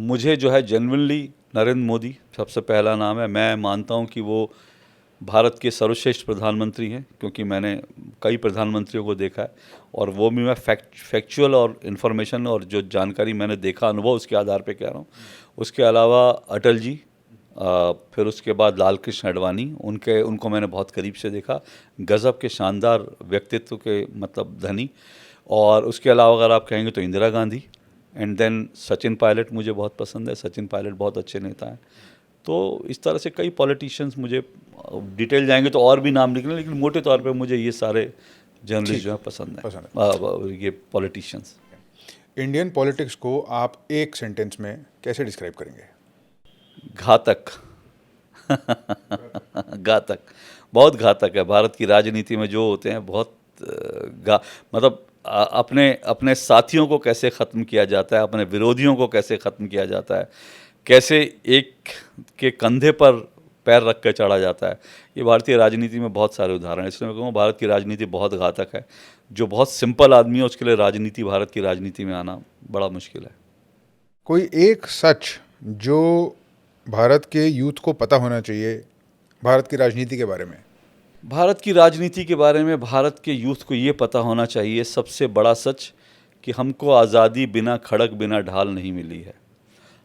मुझे जो है जेन्युइनली नरेंद्र मोदी सबसे पहला नाम है। मैं मानता हूँ कि वो भारत के सर्वश्रेष्ठ प्रधानमंत्री हैं, क्योंकि मैंने कई प्रधानमंत्रियों को देखा है और वो भी मैं फैक्चुअल और इन्फॉर्मेशन और जो जानकारी मैंने देखा, अनुभव, उसके आधार पे कह रहा हूँ। उसके अलावा अटल जी, फिर उसके बाद लाल कृष्ण आडवाणी, उनको मैंने बहुत करीब से देखा, गज़ब के शानदार व्यक्तित्व के मतलब धनी। और उसके अलावा अगर आप कहेंगे तो इंदिरा गांधी, एंड देन सचिन पायलट मुझे बहुत पसंद है। सचिन पायलट बहुत अच्छे नेता हैं। तो इस तरह से कई पॉलिटिशियंस, मुझे डिटेल जाएंगे तो और भी नाम निकले, लेकिन मोटे तौर पे मुझे ये सारे जर्नलिस्ट जो है पसंद है, ये पॉलिटिशियंस। इंडियन पॉलिटिक्स को आप एक सेंटेंस में कैसे डिस्क्राइब करेंगे? घातक। घातक, बहुत घातक है। भारत की राजनीति में जो होते हैं बहुत मतलब अपने साथियों को कैसे ख़त्म किया जाता है, अपने विरोधियों को कैसे ख़त्म किया जाता है, कैसे एक के कंधे पर पैर रख के चढ़ा जाता है। ये भारतीय राजनीति में बहुत सारे उदाहरण हैं, इसलिए मैं कहूँगा भारत की राजनीति बहुत घातक है। जो बहुत सिंपल आदमी है उसके लिए राजनीति, भारत की राजनीति में आना बड़ा मुश्किल है। कोई एक सच जो भारत के यूथ को पता होना चाहिए भारत की राजनीति के बारे में? भारत की राजनीति के बारे में भारत के यूथ को ये पता होना चाहिए, सबसे बड़ा सच, कि हमको आज़ादी बिना खड़क बिना ढाल नहीं मिली है।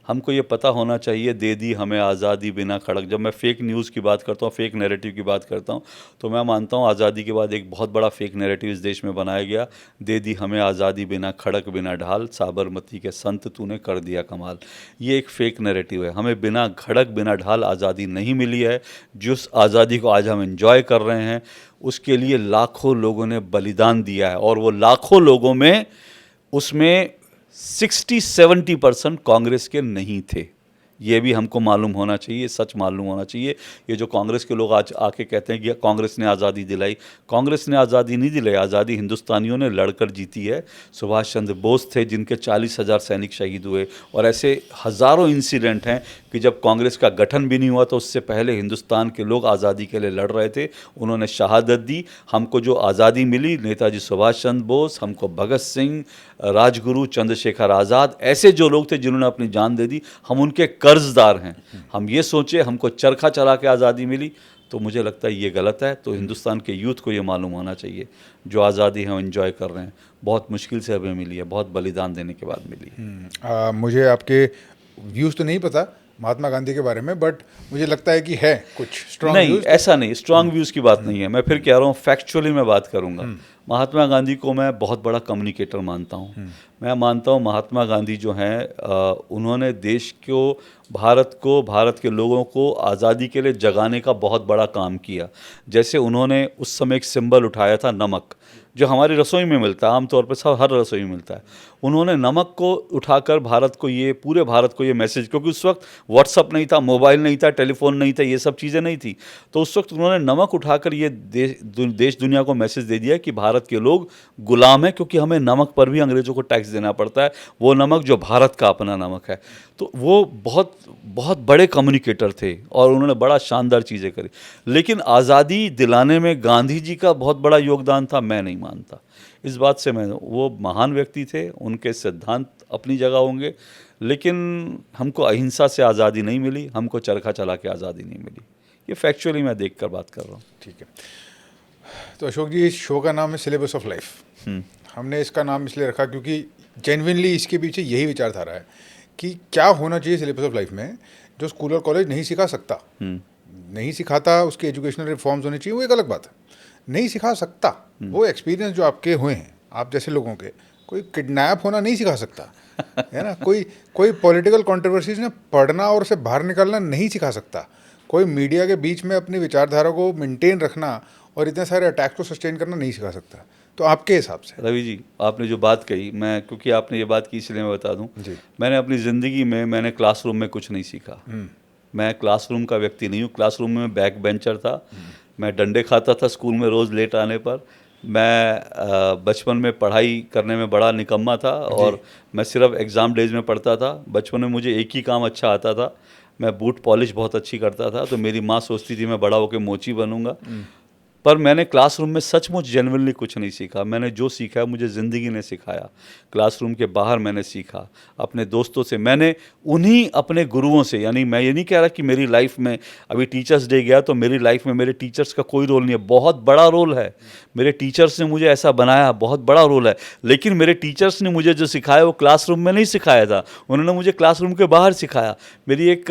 हमको ये पता होना चाहिए, दे दी हमें आज़ादी बिना खड़क। जब मैं फेक न्यूज़ की बात करता हूँ, फेक नैरेटिव की बात करता हूँ, तो मैं मानता हूँ आज़ादी के बाद एक बहुत बड़ा फेक नैरेटिव इस देश में बनाया गया, दे दी हमें आज़ादी बिना खड़क बिना ढाल, साबरमती के संत तूने कर दिया कमाल। ये एक फेक नैरेटिव है। हमें बिना खड़क बिना ढाल आज़ादी नहीं मिली है। जिस आज़ादी को आज हम एंजॉय कर रहे हैं उसके लिए लाखों लोगों ने बलिदान दिया है, और वो लाखों लोगों में उसमें 60-70% कांग्रेस के नहीं थे। ये भी हमको मालूम होना चाहिए, सच मालूम होना चाहिए। ये जो कांग्रेस के लोग आज आके कहते हैं कि कांग्रेस ने आज़ादी दिलाई, कांग्रेस ने आज़ादी नहीं दिलाई, आज़ादी हिंदुस्तानियों ने लड़कर जीती है। सुभाष चंद्र बोस थे जिनके 40,000 सैनिक शहीद हुए, और ऐसे हज़ारों इंसिडेंट हैं कि जब कांग्रेस का गठन भी नहीं हुआ तो उससे पहले हिंदुस्तान के लोग आज़ादी के लिए लड़ रहे थे, उन्होंने शहादत दी। हमको जो आज़ादी मिली, नेताजी सुभाष चंद्र बोस, हमको भगत सिंह, राजगुरु, चंद्रशेखर आज़ाद, ऐसे जो लोग थे जिन्होंने अपनी जान दे दी, हम उनके कर्जदार हैं। हम ये सोचे हमको चरखा चला के आज़ादी मिली, तो मुझे लगता है ये गलत है। तो हिंदुस्तान के यूथ को ये मालूम होना चाहिए, जो आज़ादी हम एंजॉय कर रहे हैं बहुत मुश्किल से हमें मिली है, बहुत बलिदान देने के बाद मिली है। मुझे आपके व्यूज़ तो नहीं पता महात्मा गांधी के बारे में, बट मुझे लगता है कि है कुछ स्ट्रॉन्ग नहीं, व्यूज़। ऐसा नहीं, स्ट्रांग व्यूज़ की बात नहीं है। मैं फिर कह रहा हूँ, फैक्चुअली मैं बात करूँगा। महात्मा गांधी को मैं बहुत बड़ा कम्युनिकेटर मानता हूँ। मैं मानता हूँ महात्मा गांधी जो हैं, उन्होंने देश को, भारत के लोगों को आज़ादी के लिए जगाने का बहुत बड़ा काम किया। जैसे उन्होंने उस समय एक सिंबल उठाया था, नमक, जो हमारी रसोई में मिलता है, आमतौर पर सब हर रसोई में मिलता है। उन्होंने नमक को उठाकर भारत को, ये पूरे भारत को ये मैसेज, क्योंकि उस वक्त व्हाट्सअप नहीं था, मोबाइल नहीं था, टेलीफोन नहीं था, ये सब चीज़ें नहीं थी, तो उस वक्त उन्होंने नमक उठाकर ये देश दुनिया को मैसेज दे दिया कि भारत के लोग गुलाम हैं, क्योंकि हमें नमक पर भी अंग्रेज़ों को टैक्स देना पड़ता है, वो नमक जो भारत का अपना नमक है। तो वो बहुत बहुत बड़े कम्युनिकेटर थे और उन्होंने बड़ा शानदार चीज़ें करी। लेकिन आज़ादी दिलाने में गांधी जी का बहुत बड़ा योगदान था, मैं नहीं मानता इस बात से। मैं, वो महान व्यक्ति थे, उनके सिद्धांत अपनी जगह होंगे, लेकिन हमको अहिंसा से आज़ादी नहीं मिली, हमको चरखा चला के आज़ादी नहीं मिली। ये फैक्चुअली मैं देख कर बात कर रहा हूँ। ठीक है, तो अशोक जी, इस शो का नाम है सिलेबस ऑफ लाइफ। हमने इसका नाम इसलिए रखा क्योंकि जेन्युइनली इसके पीछे यही विचारधारा है कि क्या होना चाहिए सिलेबस ऑफ लाइफ में जो स्कूल और कॉलेज नहीं सिखा सकता, नहीं सिखाता, उसके एजुकेशनल रिफॉर्म्स होने चाहिए, वो एक अलग बात है। नहीं सिखा सकता, वो एक्सपीरियंस जो आपके हुए हैं, आप जैसे लोगों के, कोई किडनैप होना नहीं सिखा सकता है ना, कोई पॉलिटिकल कंट्रोवर्सीज में पढ़ना और उसे बाहर निकलना नहीं सिखा सकता, कोई मीडिया के बीच में अपनी विचारधारा को मेंटेन रखना और इतने सारे अटैक्स को सस्टेन करना नहीं सिखा सकता। तो आपके हिसाब से रवि जी, आपने जो बात कही, मैं, क्योंकि आपने ये बात की इसलिए मैं बता दूं, मैंने अपनी ज़िंदगी में, मैंने क्लासरूम में कुछ नहीं सीखा। मैं क्लासरूम का व्यक्ति नहीं हूँ। क्लासरूम में बैक बेंचर था, मैं डंडे खाता था स्कूल में रोज़ लेट आने पर। मैं बचपन में पढ़ाई करने में बड़ा निकम्मा था और मैं सिर्फ एग्ज़ाम डेज में पढ़ता था। बचपन में मुझे एक ही काम अच्छा आता था, मैं बूट पॉलिश बहुत अच्छी करता था, तो मेरी माँ सोचती थी मैं बड़ा होकर मोची बनूंगा। पर मैंने क्लासरूम में सचमुच जेन्युइनली कुछ नहीं सीखा। मैंने जो सीखा है मुझे ज़िंदगी ने सिखाया। क्लासरूम के बाहर मैंने सीखा अपने दोस्तों से, मैंने उन्हीं अपने गुरुओं से, यानी मैं ये नहीं कह रहा कि मेरी लाइफ में, अभी टीचर्स डे गया तो मेरी लाइफ में मेरे टीचर्स का कोई रोल नहीं है, बहुत बड़ा रोल है। मेरे टीचर्स ने मुझे ऐसा बनाया, बहुत बड़ा रोल है। लेकिन मेरे टीचर्स ने मुझे जो सिखाया वो क्लासरूम में नहीं सिखाया था, उन्होंने मुझे क्लासरूम के बाहर सिखाया। मेरी एक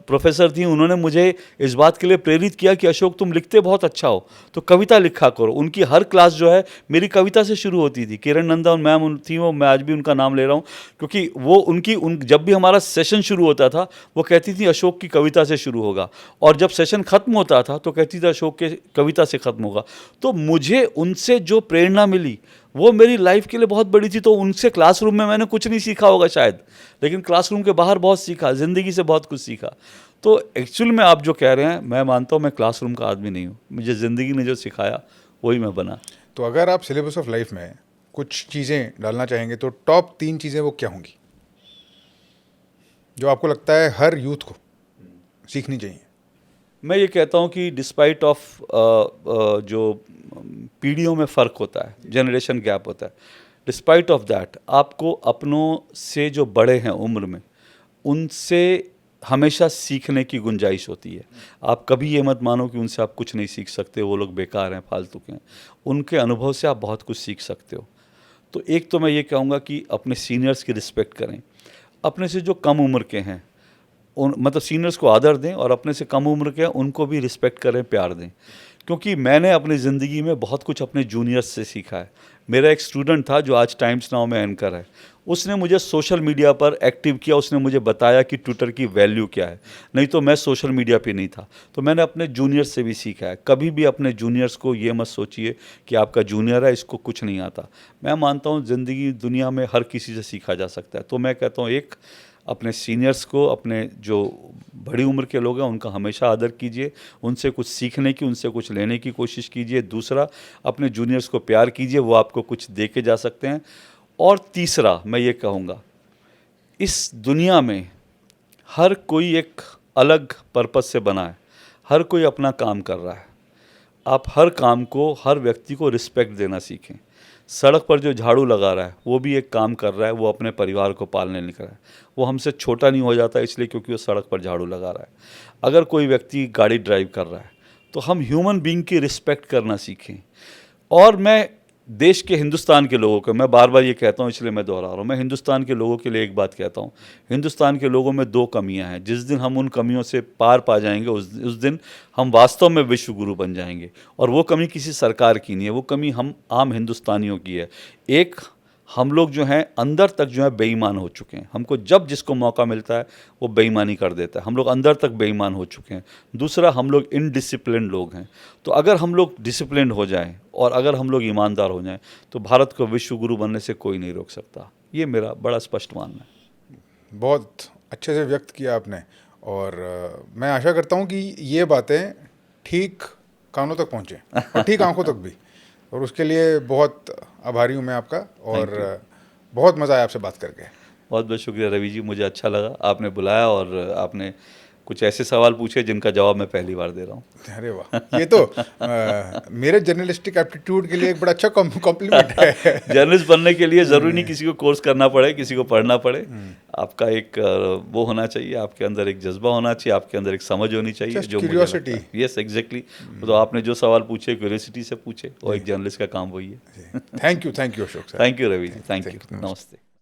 प्रोफेसर थी, उन्होंने मुझे इस बात के लिए प्रेरित किया कि अशोक तुम लिखते बहुत अच्छा हो तो कविता लिखा करो। उनकी हर क्लास जो है मेरी कविता से शुरू होती थी। किरण नंदा मैम थी वो, मैं आज भी उनका नाम ले रहा हूँ क्योंकि वो जब भी हमारा सेशन शुरू होता था वो कहती थी अशोक की कविता से शुरू होगा, और जब सेशन खत्म होता था तो कहती थी अशोक के कविता से खत्म होगा। तो मुझे उनसे जो प्रेरणा मिली वो मेरी लाइफ के लिए बहुत बड़ी थी। तो उनसे क्लासरूम में मैंने कुछ नहीं सीखा होगा शायद, लेकिन क्लासरूम के बाहर बहुत सीखा, ज़िंदगी से बहुत कुछ सीखा। तो एक्चुअल में आप जो कह रहे हैं, मैं मानता हूँ मैं क्लासरूम का आदमी नहीं हूँ, मुझे ज़िंदगी ने जो सिखाया वही मैं बना। तो अगर आप सिलेबस ऑफ लाइफ में कुछ चीज़ें डालना चाहेंगे तो टॉप 3 चीज़ें वो क्या होंगी जो आपको लगता है हर यूथ को सीखनी चाहिए? मैं ये कहता हूँ कि डिस्पाइट ऑफ जो पीढ़ियों में फ़र्क होता है, जनरेशन गैप होता है, डिस्पाइट ऑफ दैट आपको अपनों से जो बड़े हैं उम्र में, उनसे हमेशा सीखने की गुंजाइश होती है। आप कभी ये मत मानो कि उनसे आप कुछ नहीं सीख सकते, वो लोग बेकार हैं, फालतू के हैं। उनके अनुभव से आप बहुत कुछ सीख सकते हो। तो एक तो मैं ये कहूँगा कि अपने सीनियर्स की रिस्पेक्ट करें, अपने से जो कम उम्र के हैं मतलब सीनियर्स को आदर दें, और अपने से कम उम्र के हैं उनको भी रिस्पेक्ट करें, प्यार दें। क्योंकि मैंने अपनी ज़िंदगी में बहुत कुछ अपने जूनियर्स से सीखा है। मेरा एक स्टूडेंट था जो आज टाइम्स नाउ में एंकर है, उसने मुझे सोशल मीडिया पर एक्टिव किया, उसने मुझे बताया कि ट्विटर की वैल्यू क्या है, नहीं तो मैं सोशल मीडिया पे नहीं था। तो मैंने अपने जूनियर्स से भी सीखा है। कभी भी अपने जूनियर्स को ये मत सोचिए कि आपका जूनियर है, इसको कुछ नहीं आता। मैं मानता हूँ ज़िंदगी दुनिया में हर किसी से सीखा जा सकता है। तो मैं कहता हूँ एक अपने सीनियर्स को, अपने जो बड़ी उम्र के लोग हैं उनका हमेशा आदर कीजिए, उनसे कुछ सीखने की, उनसे कुछ लेने की कोशिश कीजिए। दूसरा, अपने जूनियर्स को प्यार कीजिए, वो आपको कुछ दे के जा सकते हैं। और तीसरा मैं ये कहूँगा, इस दुनिया में हर कोई एक अलग पर्पस से बना है, हर कोई अपना काम कर रहा है। आप हर काम को, हर व्यक्ति को रिस्पेक्ट देना सीखें। सड़क पर जो झाड़ू लगा रहा है वो भी एक काम कर रहा है, वो अपने परिवार को पालने निकल रहा है। वो हमसे छोटा नहीं हो जाता इसलिए क्योंकि वो सड़क पर झाड़ू लगा रहा है। अगर कोई व्यक्ति गाड़ी ड्राइव कर रहा है तो हम ह्यूमन बीइंग की रिस्पेक्ट करना सीखें। और मैं देश के, हिंदुस्तान के लोगों को, मैं बार बार ये कहता हूँ इसलिए मैं दोहरा रहा हूँ, मैं हिंदुस्तान के लोगों के लिए एक बात कहता हूँ, हिंदुस्तान के लोगों में 2 कमियां हैं। जिस दिन हम उन कमियों से पार पा जाएंगे उस दिन हम वास्तव में विश्व गुरु बन जाएंगे। और वो कमी किसी सरकार की नहीं है, वो कमी हम आम हिंदुस्तानियों की है। एक, हम लोग जो हैं अंदर तक जो है बेईमान हो चुके हैं। हमको जब जिसको मौका मिलता है वो बेईमानी कर देता है। हम लोग अंदर तक बेईमान हो चुके हैं। दूसरा, हम लोग इनडिसिप्लिन लोग हैं। तो अगर हम लोग डिसिप्लिन हो जाएं और अगर हम लोग ईमानदार हो जाएं तो भारत को विश्व गुरु बनने से कोई नहीं रोक सकता। ये मेरा बड़ा स्पष्ट मानना है। बहुत अच्छे से व्यक्त किया आपने, और मैं आशा करता हूँ कि ये बातें ठीक कानों तक पहुँचें और ठीक आंखों तक भी, और उसके लिए बहुत आभारी हूँ मैं आपका। और बहुत मज़ा आया आपसे बात करके। बहुत बहुत शुक्रिया रवि जी, मुझे अच्छा लगा आपने बुलाया और आपने कुछ ऐसे सवाल पूछे जिनका जवाब मैं पहली बार दे रहा हूँ। अरे वाह, ये तो मेरे जर्नलिस्टिक एप्टीट्यूड के लिए एक बड़ा अच्छा कॉम्प्लीमेंट है। जर्नलिस्ट बनने के लिए ज़रूरी नहीं किसी को कोर्स करना पड़े, किसी को पढ़ना पड़े। आपका एक वो होना चाहिए, आपके अंदर एक जज्बा होना चाहिए, आपके अंदर एक समझ होनी चाहिए, जो क्यूरियोसिटी। Yes, exactly. तो आपने जो सवाल पूछे क्यूरियोसिटी से पूछे, और एक जर्नलिस्ट का काम वही है। Thank you Ashok sir. Thank you Ravi ji, thank you, नमस्ते।